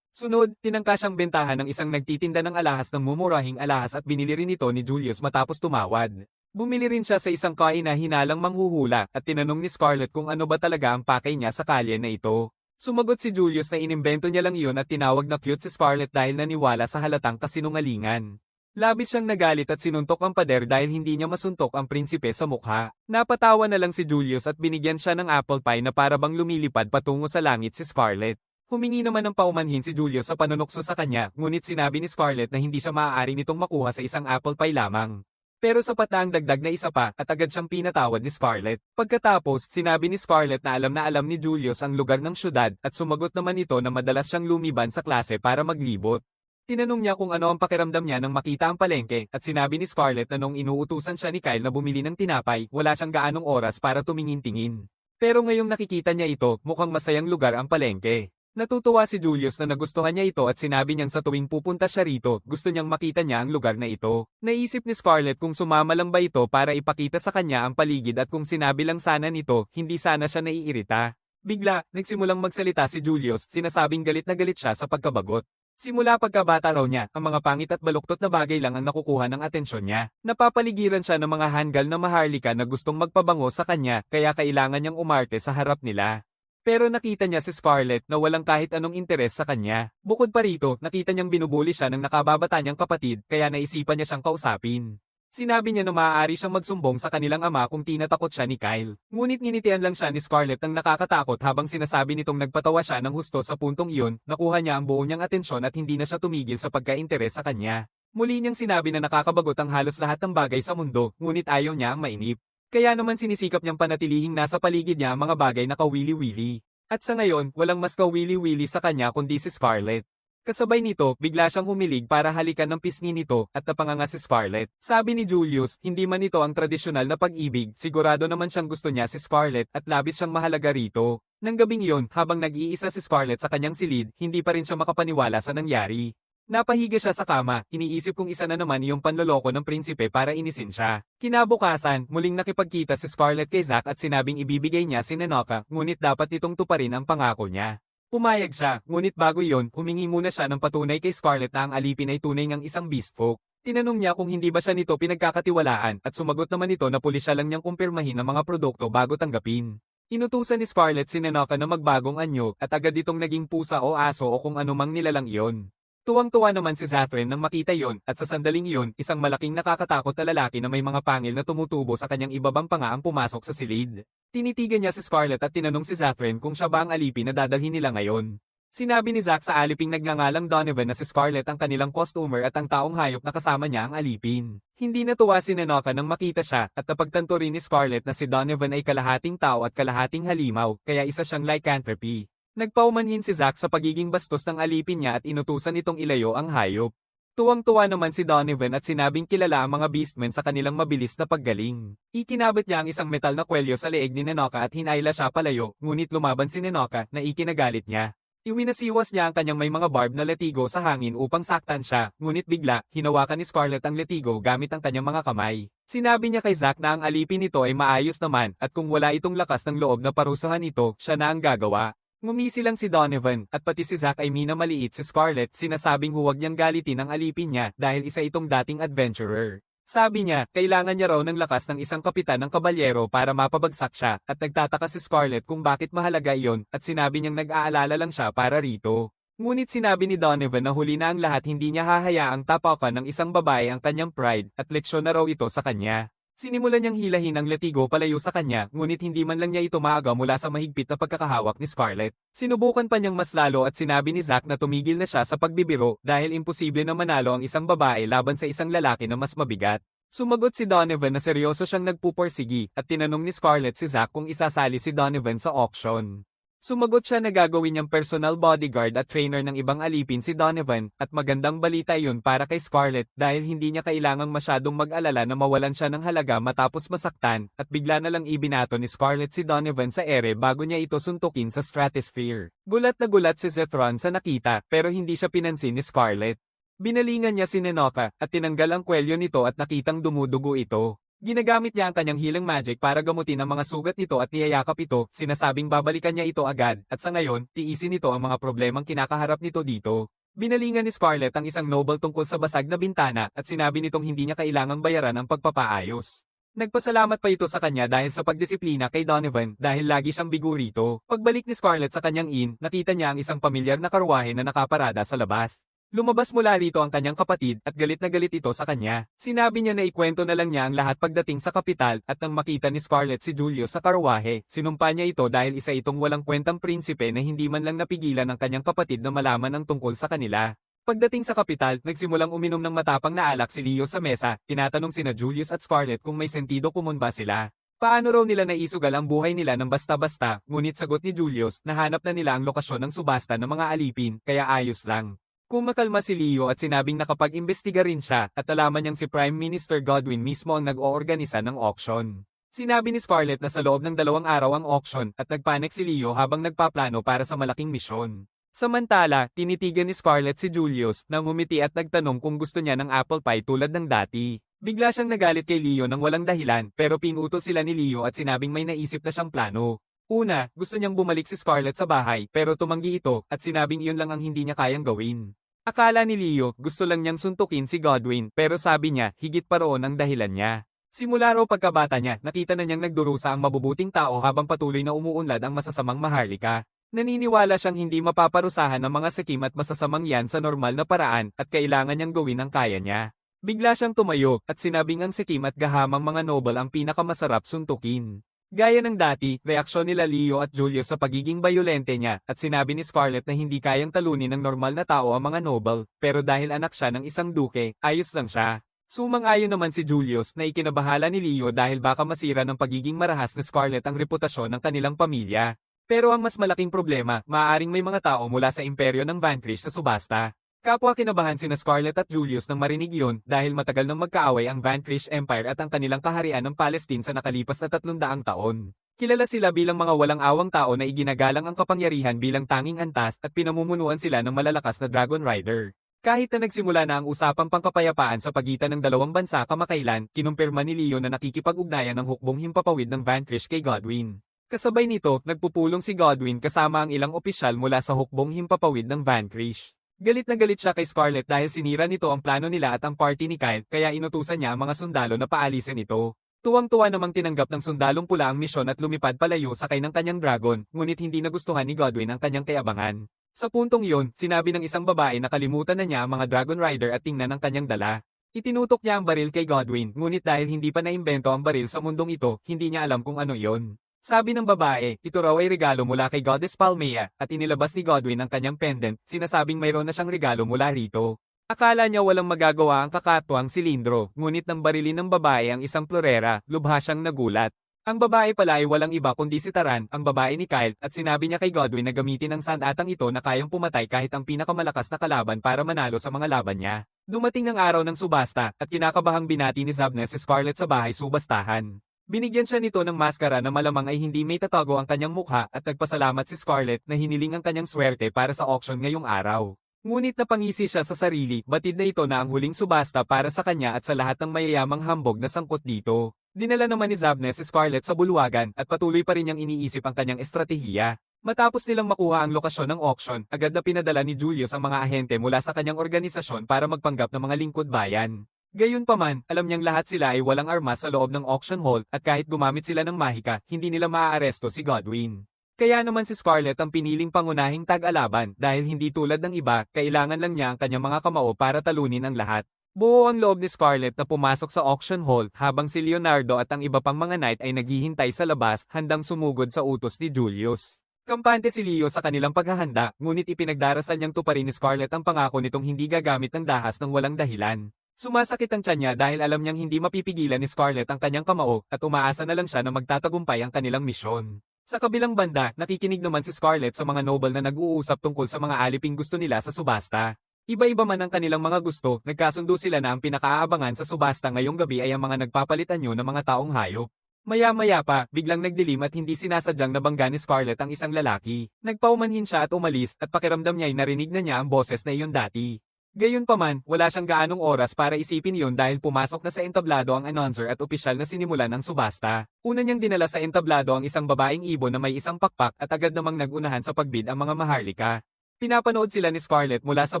Sunod, tinangka siyang bentahan ng isang nagtitinda ng alahas ng mumurahing alahas at binili rin ito ni Julius matapos tumawad. Bumili rin siya sa isang kain na hinalang manghuhula at tinanong ni Scarlett kung ano ba talaga ang pakay niya sa kalye na ito. Sumagot si Julius na inimbento niya lang iyon at tinawag na cute si Scarlett dahil naniwala sa halatang kasinungalingan. Labis siyang nagalit at sinuntok ang pader dahil hindi niya masuntok ang prinsipe sa mukha. Napatawa na lang si Julius at binigyan siya ng apple pie na para bang lumilipad patungo sa langit si Scarlett. Humingi naman ng paumanhin si Julius sa panunukso sa kanya, ngunit sinabi ni Scarlett na hindi siya maaari nitong makuha sa isang apple pie lamang. Pero sapat na ang dagdag na isa pa at agad siyang pinatawad ni Scarlett. Pagkatapos, sinabi ni Scarlett na alam ni Julius ang lugar ng syudad at sumagot naman ito na madalas siyang lumiban sa klase para maglibot. Tinanong niya kung ano ang pakiramdam niya nang makita ang palengke at sinabi ni Scarlett na nung inuutusan siya ni Kyle na bumili ng tinapay, wala siyang gaanong oras para tumingin-tingin. Pero ngayong nakikita niya ito, mukhang masayang lugar ang palengke. Natutuwa si Julius na nagustuhan niya ito at sinabi niyang sa tuwing pupunta siya rito, gusto niyang makita niya ang lugar na ito. Naisip ni Scarlett kung sumama lang ba ito para ipakita sa kanya ang paligid at kung sinabi lang sana nito, hindi sana siya naiirita. Bigla, nagsimulang magsalita si Julius, sinasabing galit na galit siya sa pagkabagot. Simula pagkabata raw niya, ang mga pangit at baluktot na bagay lang ang nakukuha ng atensyon niya. Napapaligiran siya ng mga hanggal na maharlika na gustong magpabango sa kanya, kaya kailangan niyang umarte sa harap nila. Pero nakita niya si Scarlett na walang kahit anong interes sa kanya. Bukod pa rito, nakita niyang binubuli siya ng nakababata niyang kapatid, kaya naisipan niya siyang kausapin. Sinabi niya na maaari siyang magsumbong sa kanilang ama kung tinatakot siya ni Kyle. Ngunit nginitian lang siya ni Scarlett ng nakakatakot habang sinasabi nitong nagpatawa siya ng husto sa puntong iyon, nakuha niya ang buo niyang atensyon at hindi na siya tumigil sa pagka-interes sa kanya. Muli niyang sinabi na nakakabagot ang halos lahat ng bagay sa mundo, ngunit ayaw niya ang mainip. Kaya naman sinisikap niyang panatilihing nasa paligid niya ang mga bagay na kawili-wili. At sa ngayon, walang mas kawili-wili sa kanya kundi si Scarlett. Kasabay nito, bigla siyang humilig para halikan ng pisngi nito at napanganga si Scarlett. Sabi ni Julius, hindi man ito ang tradisyonal na pag-ibig, sigurado naman siyang gusto niya si Scarlett at labis siyang mahalaga rito. Nang gabing iyon, habang nag-iisa si Scarlett sa kanyang silid, hindi pa rin siya makapaniwala sa nangyari. Napahiga siya sa kama, iniisip kong isa na naman yung panloloko ng prinsipe para inisin siya. Kinabukasan, muling nakipagkita si Scarlett kay Zack at sinabing ibibigay niya si Nenoka, ngunit dapat nitong tuparin ang pangako niya. Pumayag siya, ngunit bago iyon, humingi muna siya ng patunay kay Scarlett na ang alipin ay tunay ngang isang beastfolk. Tinanong niya kung hindi ba siya nito pinagkakatiwalaan at sumagot naman ito na pulisya lang niyang kumpirmahin ang mga produkto bago tanggapin. Inutusan ni Scarlett si Nenoka na magbagong anyo at agad itong naging pusa o aso o kung anumang nilalang iyon. Tuwang-tuwa naman si Zafren nang makita yon at sa sandaling iyon, isang malaking nakakatakot na lalaki na may mga pangil na tumutubo sa kanyang ibabang panga ang pumasok sa silid. Tinitigan niya si Scarlett at tinanong si Zafren kung siya ba ang alipin na dadalhin nila ngayon. Sinabi ni Zack sa aliping nagngangalang Donovan na si Scarlett ang kanilang customer at ang taong hayop na kasama niya ang alipin. Hindi natuwa si Nenoka nang makita siya at napagtanto rin ni Scarlett na si Donovan ay kalahating tao at kalahating halimaw, kaya isa siyang lycanthropy. Nagpaumanhin si Zack sa pagiging bastos ng alipin niya at inutusan itong ilayo ang hayop. Tuwang-tuwa naman si Donovan at sinabing kilala ang mga beastmen sa kanilang mabilis na paggaling. Ikinabit niya ang isang metal na kwelyo sa leeg ni Nenoka at hinayla siya palayo, ngunit lumaban si Nenoka na ikinagalit niya. Iwinasiwas niya ang kanyang may mga barb na letigo sa hangin upang saktan siya, ngunit bigla, hinawakan ni Scarlett ang letigo gamit ang kanyang mga kamay. Sinabi niya kay Zack na ang alipin nito ay maayos naman at kung wala itong lakas ng loob na parusahan ito, siya na ang gagawa. Ngumisi lang si Donovan at pati si Zack ay minamaliit si Scarlett, sinasabing huwag niyang galitin ang alipin niya dahil isa itong dating adventurer. Sabi niya, kailangan niya raw ng lakas ng isang kapitan ng kabalyero para mapabagsak siya at nagtataka si Scarlett kung bakit mahalaga iyon at sinabi niyang nag-aalala lang siya para rito. Ngunit sinabi ni Donovan na huli na ang lahat hindi niya hahayaang tapakan ng isang babae ang kanyang pride at leksyon na raw ito sa kanya. Sinimulan niyang hilahin ang letigo palayo sa kanya, ngunit hindi man lang niya ito maaga mula sa mahigpit na pagkakahawak ni Scarlett. Sinubukan pa niyang mas lalo at sinabi ni Zack na tumigil na siya sa pagbibiro dahil imposible na manalo ang isang babae laban sa isang lalaki na mas mabigat. Sumagot si Donovan na seryoso siyang nagpuporsigi at tinanong ni Scarlett si Zack kung isasali si Donovan sa auction. Sumagot siya na gagawin niyang personal bodyguard at trainer ng ibang alipin si Donovan at magandang balita yun para kay Scarlett dahil hindi niya kailangang masyadong mag-alala na mawalan siya ng halaga matapos masaktan at bigla na lang ibinato ni Scarlett si Donovan sa ere bago niya ito suntukin sa stratosphere. Gulat na gulat si Zethron sa nakita pero hindi siya pinansin ni Scarlett. Binalingan niya si Nenoka at tinanggal ang kwelyo nito at nakitang dumudugo ito. Ginagamit niya ang kanyang healing magic para gamutin ang mga sugat nito at niyayakap ito, sinasabing babalikan niya ito agad, at sa ngayon, tiisin nito ang mga problemang kinakaharap nito dito. Binalingan ni Scarlett ang isang noble tungkol sa basag na bintana at sinabi nitong hindi niya kailangang bayaran ang pagpapaayos. Nagpasalamat pa ito sa kanya dahil sa pagdisiplina kay Donovan dahil lagi siyang bigo rito. Pagbalik ni Scarlett sa kanyang inn, nakita niya ang isang pamilyar na karwahe na nakaparada sa labas. Lumabas mula rito ang kanyang kapatid at galit na galit ito sa kanya. Sinabi niya na ikwento na lang niya ang lahat pagdating sa kapital at nang makita ni Scarlett si Julius sa karwahe, sinumpa niya ito dahil isa itong walang kwentang prinsipe na hindi man lang napigilan ng kanyang kapatid na malaman ang tungkol sa kanila. Pagdating sa kapital, nagsimulang uminom ng matapang na alak si Leo sa mesa, tinatanong sina Julius at Scarlett kung may sentido kumun ba sila. Paano raw nila naisugal ang buhay nila ng basta-basta, ngunit sagot ni Julius, nahanap na nila ang lokasyon ng subasta ng mga alipin, kaya ayos lang. Kumakalma si Leo at sinabing nakapag-imbestiga rin siya at nalaman niyang si Prime Minister Godwin mismo ang nag-oorganisa ng auction. Sinabi ni Scarlett na sa loob ng 2 araw ang auction at nagpanik si Leo habang nagpaplano para sa malaking misyon. Samantala, tinitigan ni Scarlett si Julius na ngumiti at nagtanong kung gusto niya ng apple pie tulad ng dati. Bigla siyang nagalit kay Leo nang walang dahilan pero pinutol sila ni Leo at sinabing may naisip na siyang plano. Una, gusto niyang bumalik si Scarlett sa bahay pero tumanggi ito at sinabing iyon lang ang hindi niya kayang gawin. Akala ni Leo gusto lang niyang suntukin si Godwin pero sabi niya higit pa roon ang dahilan niya. Simula raw pagkabata niya nakita na niyang nagdurusa ang mabubuting tao habang patuloy na umuunlad ang masasamang maharlika. Naniniwala siyang hindi mapaparusahan ng mga sakim at masasamang yan sa normal na paraan at kailangan niyang gawin ang kaya niya. Bigla siyang tumayo at sinabing ang sakim at gahamang mga noble ang pinakamasarap suntukin. Gaya ng dati, reaksyon nila Leo at Julius sa pagiging bayolente niya at sinabi ni Scarlett na hindi kayang talunin ng normal na tao ang mga noble, pero dahil anak siya ng isang duke, ayos lang siya. Sumang-ayon naman si Julius na ikinabahala ni Leo dahil baka masira ng pagiging marahas ni Scarlett ang reputasyon ng kanilang pamilya. Pero ang mas malaking problema, maaaring may mga tao mula sa imperyo ng Vanquish sa subasta. Kapwa kinabahan sina Scarlett at Julius nang marinig yun dahil matagal nang magkaaway ang Vanquish Empire at ang kanilang kaharian ng Palestine sa nakalipas na 300 taon. Kilala sila bilang mga walang awang tao na iginagalang ang kapangyarihan bilang tanging antas at pinamumunuan sila ng malalakas na Dragon Rider. Kahit na nagsimula na ang usapang pangkapayapaan sa pagitan ng dalawang bansa kamakailan, kinumpirma ni Leo na nakikipag-ugnayan ng hukbong himpapawid ng Vanquish kay Godwin. Kasabay nito, nagpupulong si Godwin kasama ang ilang opisyal mula sa hukbong himpapawid ng Vanquish. Galit na galit siya kay Scarlett dahil sinira nito ang plano nila at ang party ni Kyle kaya inutusan niya ang mga sundalo na paalisin ito. Tuwang-tuwa namang tinanggap ng sundalong pula ang misyon at lumipad palayo sakay ng kanyang dragon, ngunit hindi nagustuhan ni Godwin ang kanyang kayabangan. Sa puntong iyon, sinabi ng isang babae na kalimutan na niya ang mga Dragon Rider at tingnan ang kanyang dala. Itinutok niya ang baril kay Godwin, ngunit dahil hindi pa naimbento ang baril sa mundong ito, hindi niya alam kung ano iyon. Sabi ng babae, ito raw ay regalo mula kay Goddess Palmea, at inilabas ni Godwin ang kanyang pendant, sinasabing mayroon na siyang regalo mula rito. Akala niya walang magagawa ang kakatwang silindro, ngunit nang barilin ng babae ang isang florera, lubha siyang nagulat. Ang babae pala ay walang iba kundi si Taran, ang babae ni Kyle, at sinabi niya kay Godwin na gamitin ang sandatang ito na kayang pumatay kahit ang pinakamalakas na kalaban para manalo sa mga laban niya. Dumating ang araw ng subasta, at kinakabahang binati ni Zabnes si Scarlett sa bahay subastahan. Binigyan siya nito ng maskara na malamang ay hindi may tatago ang kanyang mukha at nagpasalamat si Scarlett na hiniling ang kanyang swerte para sa auction ngayong araw. Ngunit napangisi siya sa sarili, batid na ito na ang huling subasta para sa kanya at sa lahat ng mayayamang hambog na sangkot dito. Dinala naman ni Zabnes si Scarlett sa bulwagan at patuloy pa rin niyang iniisip ang kanyang estratehiya. Matapos nilang makuha ang lokasyon ng auction, agad na pinadala ni Julius ang mga ahente mula sa kanyang organisasyon para magpanggap ng mga lingkod bayan. Gayunpaman, alam niyang lahat sila ay walang armas sa loob ng auction hall at kahit gumamit sila ng mahika, hindi nila maaaresto si Godwin. Kaya naman si Scarlett ang piniling pangunahing tag-alaban dahil hindi tulad ng iba, kailangan lang niya ang kanyang mga kamao para talunin ang lahat. Buo ang loob ni Scarlett na pumasok sa auction hall habang si Leonardo at ang iba pang mga knight ay naghihintay sa labas handang sumugod sa utos ni Julius. Kampante si Leo sa kanilang paghahanda, ngunit ipinagdarasal niyang tuparin ni Scarlett ang pangako nitong hindi gagamit ng dahas ng walang dahilan. Sumasakit ang tiyan niya dahil alam niyang hindi mapipigilan ni Scarlett ang kanyang kamao at umaasa na lang siya na magtatagumpay ang kanilang misyon. Sa kabilang banda, nakikinig naman si Scarlett sa mga noble na nag-uusap tungkol sa mga aliping gusto nila sa subasta. Iba-iba man ang kanilang mga gusto, nagkasundo sila na ang pinakaabangan sa subasta ngayong gabi ay ang mga nagpapalitan ng mga taong hayop. Maya-maya pa, biglang nagdilim at hindi sinasadyang nabangga ni Scarlett ang isang lalaki. Nagpaumanhin siya at umalis at pakiramdam niya ay narinig na niya ang boses na iyon dati. Gayunpaman, wala siyang gaanong oras para isipin yun dahil pumasok na sa entablado ang announcer at opisyal na sinimulan ng subasta. Una niyang dinala sa entablado ang isang babaeng ibon na may isang pakpak at agad namang nagunahan sa pagbid ang mga maharlika. Pinapanood sila ni Scarlett mula sa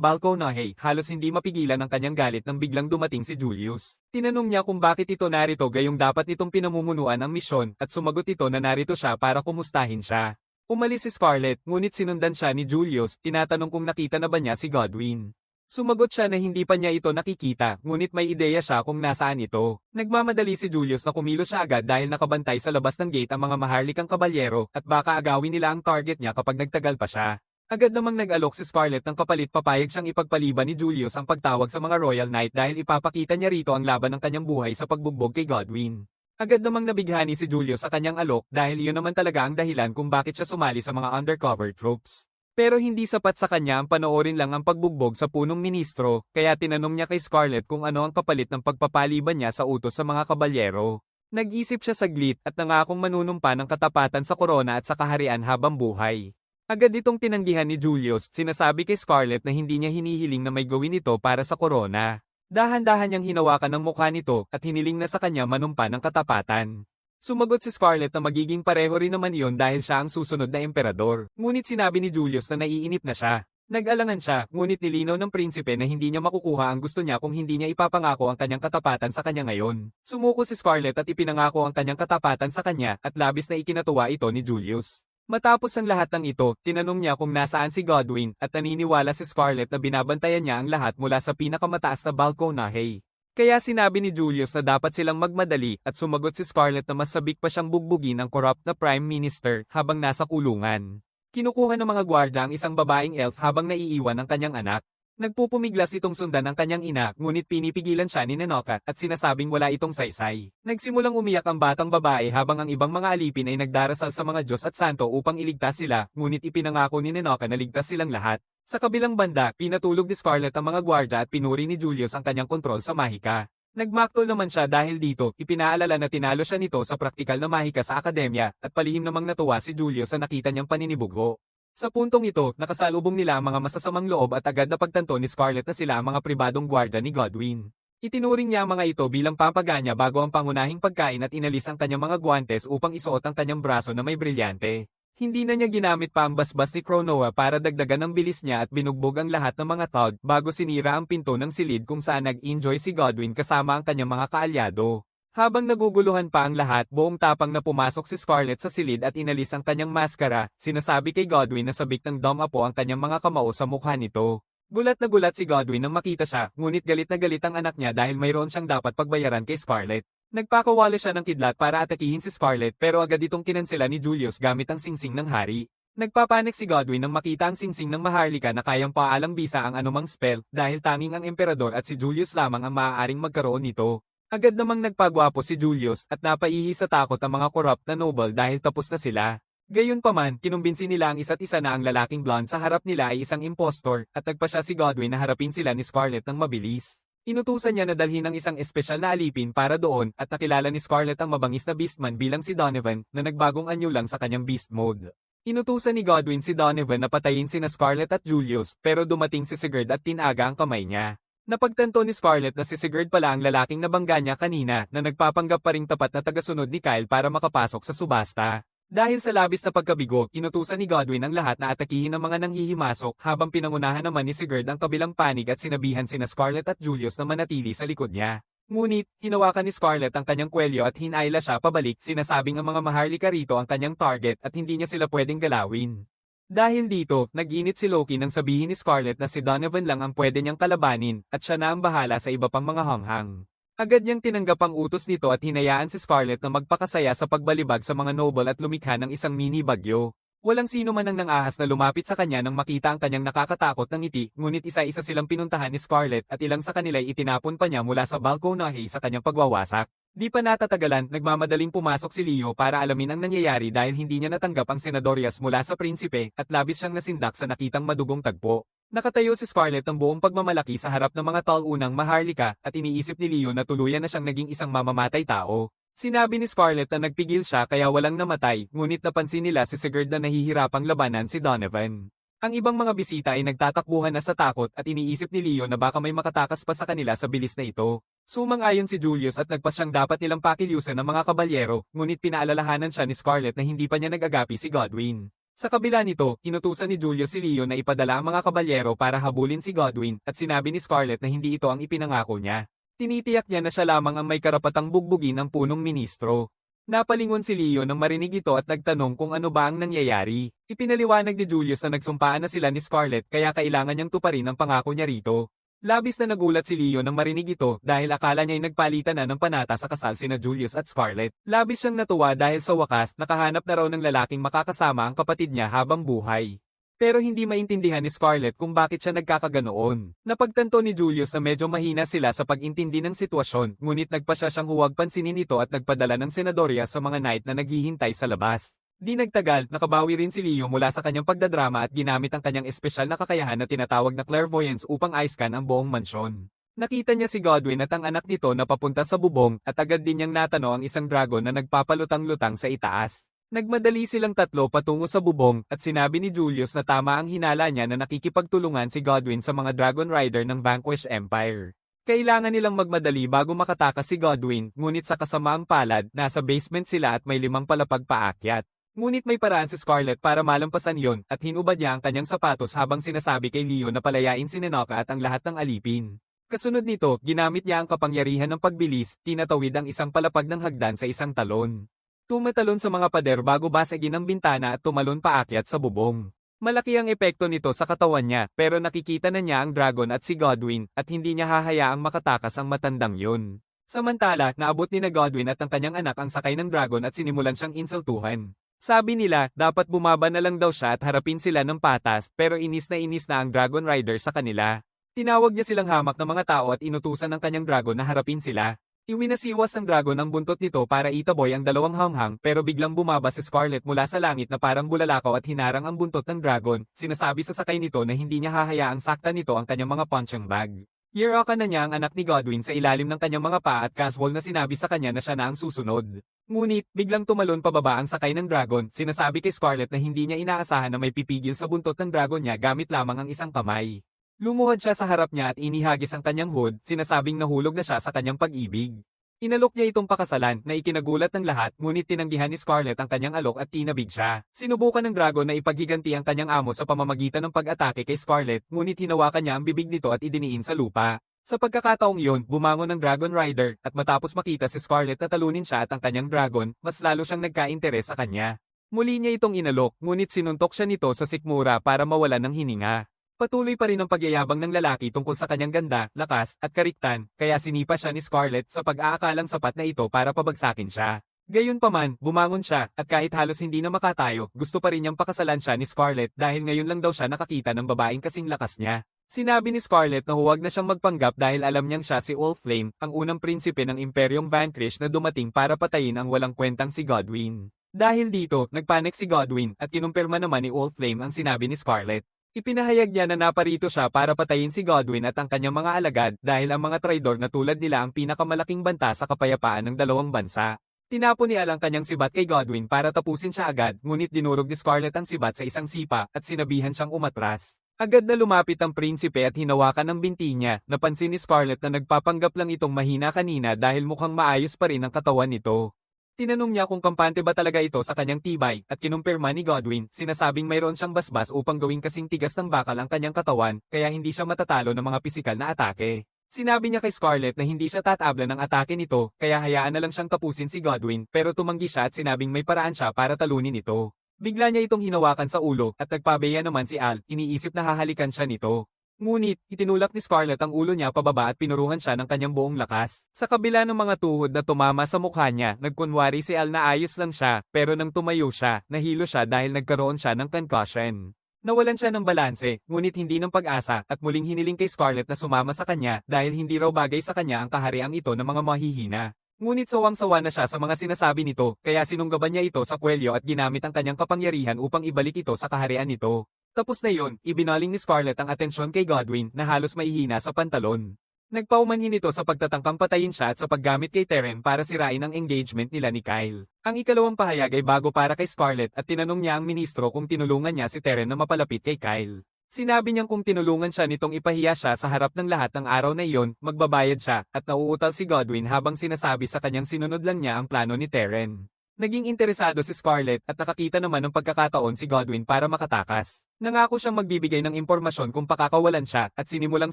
balkonahe, halos hindi mapigilan ang kanyang galit nang biglang dumating si Julius. Tinanong niya kung bakit ito narito gayong dapat itong pinamumunuan ang misyon at sumagot ito na narito siya para kumustahin siya. Umalis si Scarlett, ngunit sinundan siya ni Julius, tinatanong kung nakita na ba niya si Godwin. Sumagot siya na hindi pa niya ito nakikita, ngunit may ideya siya kung nasaan ito. Nagmamadali si Julius na kumilos siya agad dahil nakabantay sa labas ng gate ang mga maharlikang kabalyero at baka agawin nila ang target niya kapag nagtagal pa siya. Agad namang nag-alok si Scarlett ng kapalit papayag siyang ipagpaliban ni Julius ang pagtawag sa mga Royal Knight dahil ipapakita niya rito ang laban ng kanyang buhay sa pagbugbog kay Godwin. Agad namang nabighani si Julius sa kanyang alok dahil iyon naman talaga ang dahilan kung bakit siya sumali sa mga undercover troops. Pero hindi sapat sa kanya ang panoorin lang ang pagbugbog sa punong ministro, kaya tinanong niya kay Scarlett kung ano ang kapalit ng pagpapaliban niya sa utos sa mga kabalyero. Nag-isip siya saglit at nangakong manunumpa ng katapatan sa korona at sa kaharian habang buhay. Agad itong tinanggihan ni Julius, sinasabi kay Scarlett na hindi niya hinihiling na may gawin ito para sa korona. Dahan-dahan niyang hinawakan ang mukha nito at hiniling na sa kanya manumpa ng katapatan. Sumagot si Scarlett na magiging pareho rin naman iyon dahil siya ang susunod na emperador. Ngunit sinabi ni Julius na naiinip na siya. Nag-alangan siya, ngunit nilinaw ng prinsipe na hindi niya makukuha ang gusto niya kung hindi niya ipapangako ang kanyang katapatan sa kanya ngayon. Sumuko si Scarlett at ipinangako ang kanyang katapatan sa kanya at labis na ikinatuwa ito ni Julius. Matapos ang lahat ng ito, tinanong niya kung nasaan si Godwin at naniniwala si Scarlett na binabantayan niya ang lahat mula sa pinakamataas na balkonahe. Kaya sinabi ni Julius na dapat silang magmadali at sumagot si Scarlett na mas sabik pa siyang bugbugin ang corrupt na Prime Minister habang nasa kulungan. Kinukuha ng mga gwardya ang isang babaeng elf habang naiiwan ang kanyang anak. Nagpupumiglas itong sundan ang kanyang ina, ngunit pinipigilan siya ni Nenoka at sinasabing wala itong saysay. Nagsimulang umiyak ang batang babae habang ang ibang mga alipin ay nagdarasal sa mga Diyos at Santo upang iligtas sila, ngunit ipinangako ni Nenoka na ligtas silang lahat. Sa kabilang banda, pinatulog ni Scarlett ang mga gwardya at pinuri ni Julius ang kanyang kontrol sa mahika. Nagmaktol naman siya dahil dito, ipinaalala na tinalo siya nito sa praktikal na mahika sa akademya, at palihim namang natuwa si Julius sa nakita niyang paninibugho. Sa puntong ito, nakasalubong nila ang mga masasamang loob at agad na pagtanto ni Scarlett na sila ang mga pribadong gwardya ni Godwin. Itinuring niya ang mga ito bilang pampaganya bago ang pangunahing pagkain at inalis ang kanyang mga guwantes upang isuot ang kanyang braso na may brilyante. Hindi na niya ginamit pa ang basbas ni Cronoa para dagdagan ang bilis niya at binugbog ang lahat ng mga tug bago sinira ang pinto ng silid kung saan nag-enjoy si Godwin kasama ang kanyang mga kaalyado. Habang naguguluhan pa ang lahat, buong tapang na pumasok si Scarlett sa silid at inalis ang kanyang maskara, sinasabi kay Godwin na sabik ng dom-apo ang kanyang mga kamao sa mukha nito. Gulat na gulat si Godwin nang makita siya, ngunit galit na galit ang anak niya dahil mayroon siyang dapat pagbayaran kay Scarlett. Nagpakawala siya ng kidlat para atakihin si Scarlett pero agad itong kinansela ni Julius gamit ang singsing ng hari. Nagpapanik si Godwin nang makita ang singsing ng Maharlika na kayang paalang bisa ang anumang spell dahil tanging ang emperador at si Julius lamang ang maaaring magkaroon nito. Agad namang nagpagwapo si Julius at napaihi sa takot ang mga corrupt na noble dahil tapos na sila. Gayunpaman, kinumbinsi nila ang isa't isa na ang lalaking blonde sa harap nila ay isang impostor at nagpa siya si Godwin na harapin sila ni Scarlett ng mabilis. Inutusan niya na dalhin ang isang espesyal na alipin para doon at nakilala ni Scarlett ang mabangis na beastman bilang si Donovan na nagbagong anyo lang sa kanyang beast mode. Inutusan ni Godwin si Donovan na patayin sina Scarlett at Julius pero dumating si Sigurd at tinaga ang kamay niya. Napagtanto ni Scarlett na si Sigurd pala ang lalaking nabangga niya kanina na nagpapanggap pa ring tapat na tagasunod ni Kyle para makapasok sa subasta. Dahil sa labis na pagkabigo, inutusan ni Godwin ang lahat na atakihin ang mga nanghihimasok habang pinangunahan naman ni Sigurd ang kabilang panig at sinabihan sina Scarlett at Julius na manatili sa likod niya. Ngunit, hinawakan ni Scarlett ang kanyang kwelyo at hinayla siya pabalik sinasabing ang mga Maharlika rito ang kanyang target at hindi niya sila pwedeng galawin. Dahil dito, nag-init si Loki nang sabihin ni Scarlett na si Donovan lang ang pwede niyang kalabanin at siya na ang bahala sa iba pang mga hanghang. Agad niyang tinanggap ang utos nito at hinayaan si Scarlett na magpakasaya sa pagbalibag sa mga noble at lumikha ng isang mini bagyo. Walang sino man ang nangahas na lumapit sa kanya nang makita ang kanyang nakakatakot na ngiti, ngunit isa-isa silang pinuntahan ni Scarlett at ilang sa kanila ay itinapon pa niya mula sa balkonahe sa kanyang pagwawasak. Di pa natatagalan, nagmamadaling pumasok si Leo para alamin ang nangyayari dahil hindi niya natanggap ang senadorias mula sa prinsipe at labis siyang nasindak sa nakitang madugong tagpo. Nakatayo si Scarlett ng buong pagmamalaki sa harap ng mga tall-unang Maharlika at iniisip ni Leo na tuluyan na siyang naging isang mamamatay tao. Sinabi ni Scarlett na nagpigil siya kaya walang namatay, ngunit napansin nila si Sigurd na nahihirapang labanan si Donovan. Ang ibang mga bisita ay nagtatakbuhan na sa takot at iniisip ni Leo na baka may makatakas pa sa kanila sa bilis na ito. Sumang-ayon si Julius at nagpasyang dapat nilang pakilyusan ng mga kabalyero, ngunit pinaalalahanan siya ni Scarlett na hindi pa niya nag-agapi si Godwin. Sa kabila nito, inutusan ni Julius si Leo na ipadala ang mga kabalyero para habulin si Godwin at sinabi ni Scarlett na hindi ito ang ipinangako niya. Tinitiyak niya na siya lamang ang may karapatang bugbugin ang punong ministro. Napalingon si Leo nang marinig ito at nagtanong kung ano ba ang nangyayari. Ipinaliwanag ni Julius na nagsumpaan na sila ni Scarlett kaya kailangan niyang tuparin ang pangako niya rito. Labis na nagulat si Leo nang marinig ito dahil akala niya'y nagpalitan na ng panata sa kasal sina Julius at Scarlett. Labis siyang natuwa dahil sa wakas nakahanap na raw ng lalaking makakasama ang kapatid niya habang buhay. Pero hindi maintindihan ni Scarlett kung bakit siya nagkakaganoon. Napagtanto ni Julius na medyo mahina sila sa pag-intindi ng sitwasyon, ngunit nagpa siya siyang huwag pansinin ito at nagpadala ng senadorya sa mga knight na naghihintay sa labas. Di nagtagal, nakabawi rin si Leo mula sa kanyang pagdadrama at ginamit ang kanyang espesyal na kakayahan na tinatawag na clairvoyance upang i-scan ang buong mansyon. Nakita niya si Godwin at ang anak nito na papunta sa bubong at agad din niyang natano ang isang dragon na nagpapalutang-lutang sa itaas. Nagmadali silang tatlo patungo sa bubong at sinabi ni Julius na tama ang hinala niya na nakikipagtulungan si Godwin sa mga Dragon Rider ng Vanquish Empire. Kailangan nilang magmadali bago makatakas si Godwin, ngunit sa kasamaang palad, nasa basement sila at may 5 palapag paakyat. Ngunit may paraan si Scarlett para malampasan yon at hinubad niya ang kanyang sapatos habang sinasabi kay Leo na palayain si Nenoka at ang lahat ng alipin. Kasunod nito, ginamit niya ang kapangyarihan ng pagbilis, tinatawid ang isang palapag ng hagdan sa isang talon. Tumatalon sa mga pader bago basagin ang bintana at tumalon paakyat sa bubong. Malaki ang epekto nito sa katawan niya pero nakikita na niya ang dragon at si Godwin at hindi niya hahayaang makatakas ang matandang yun. Samantala, naabot ni na Godwin at ang kanyang anak ang sakay ng dragon at sinimulan siyang insultuhan. Sabi nila, dapat bumaba na lang daw siya at harapin sila ng patas pero inis na ang Dragon Rider sa kanila. Tinawag niya silang hamak ng mga tao at inutusan ng kanyang dragon na harapin sila. Iwinasiwas ng dragon ang buntot nito para itaboy ang dalawang hanghang pero biglang bumaba si Scarlett mula sa langit na parang bulalakaw at hinarang ang buntot ng dragon. Sinasabi sa sakay nito na hindi niya hahayaang saktan nito ang kanyang mga punching bag. Hirakan na niya ang anak ni Godwin sa ilalim ng kanyang mga paa at casual na sinabi sa kanya na siya na ang susunod. Ngunit, biglang tumalon pababa ang sakay ng dragon. Sinasabi kay Scarlett na hindi niya inaasahan na may pipigil sa buntot ng dragon niya gamit lamang ang isang kamay. Lumuhod siya sa harap niya at inihagis ang kanyang hood, sinasabing nahulog na siya sa kanyang pag-ibig. Inalok niya itong pakasalan na ikinagulat ng lahat ngunit tinanggihan ni Scarlett ang kanyang alok at tinabig siya. Sinubukan ng dragon na ipaghiganti ang kanyang amo sa pamamagitan ng pag-atake kay Scarlett ngunit hinawakan niya ang bibig nito at idiniin sa lupa. Sa pagkakataong iyon, bumangon ang Dragon Rider at matapos makita si Scarlett na talunin siya at ang kanyang dragon, mas lalo siyang nagka-interes sa kanya. Muli niya itong inalok ngunit sinuntok siya nito sa sikmura para mawalan ng hininga. Patuloy pa rin ang pagyayabang ng lalaki tungkol sa kanyang ganda, lakas, at kariktan, kaya sinipa siya ni Scarlett sa pag-aakalang sapat na ito para pabagsakin siya. Gayunpaman, bumangon siya, at kahit halos hindi na makatayo, gusto pa rin niyang pakasalan siya ni Scarlett dahil ngayon lang daw siya nakakita ng babaeng kasing lakas niya. Sinabi ni Scarlett na huwag na siyang magpanggap dahil alam niyang siya si Wolflame, ang unang prinsipe ng Imperyong Vanquish na dumating para patayin ang walang kwentang si Godwin. Dahil dito, nagpanik si Godwin at kinumpirma naman ni Wolflame ang sinabi ni Scarlett. Ipinahayag niya na naparito siya para patayin si Godwin at ang kanyang mga alagad dahil ang mga traidor na tulad nila ang pinakamalaking banta sa kapayapaan ng dalawang bansa. Tinapon ni Al ang kanyang sibat kay Godwin para tapusin siya agad ngunit dinurog ni Scarlett ang sibat sa isang sipa at sinabihan siyang umatras. Agad na lumapit ang prinsipe at hinawakan ang binti niya. Napansin ni Scarlett na nagpapanggap lang itong mahina kanina dahil mukhang maayos pa rin ang katawan nito. Tinanong niya kung kampante ba talaga ito sa kanyang tibay at kinumpirma ni Godwin, sinasabing mayroon siyang basbas upang gawing kasing tigas ng bakal ang kanyang katawan kaya hindi siya matatalo ng mga pisikal na atake. Sinabi niya kay Scarlett na hindi siya tatabla ng atake nito kaya hayaan na lang siyang tapusin si Godwin pero tumanggi siya at sinabing may paraan siya para talunin ito. Bigla niya itong hinawakan sa ulo at nagpabeya naman si Al, iniisip na hahalikan siya nito. Ngunit, itinulak ni Scarlett ang ulo niya pababa at pinuruhan siya ng kanyang buong lakas. Sa kabila ng mga tuhod na tumama sa mukha niya, nagkunwari si Al na ayos lang siya, pero nang tumayo siya, nahilo siya dahil nagkaroon siya ng concussion. Nawalan siya ng balanse, ngunit hindi ng pag-asa, at muling hiniling kay Scarlett na sumama sa kanya dahil hindi raw bagay sa kanya ang kahariang ito ng mga mahihina. Ngunit sawang-sawa na siya sa mga sinasabi nito, kaya sinunggaban niya ito sa kwelyo at ginamit ang kanyang kapangyarihan upang ibalik ito sa kaharian nito. Tapos na yun, ibinaling ni Scarlett ang atensyon kay Godwin na halos maihina sa pantalon. Nagpaumanhin ito sa pagtatangkang patayin siya at sa paggamit kay Teren para sirain ang engagement nila ni Kyle. Ang ikalawang pahayag ay bago para kay Scarlett at tinanong niya ang ministro kung tinulungan niya si Teren na mapalapit kay Kyle. Sinabi niyang kung tinulungan siya nitong ipahiya siya sa harap ng lahat ng araw na iyon, magbabayad siya at nauutal si Godwin habang sinasabi sa kanyang sinunod lang niya ang plano ni Teren. Naging interesado si Scarlett at nakakita naman ng pagkakataon si Godwin para makatakas. Nangako siyang magbibigay ng impormasyon kung pakakawalan siya at sinimulang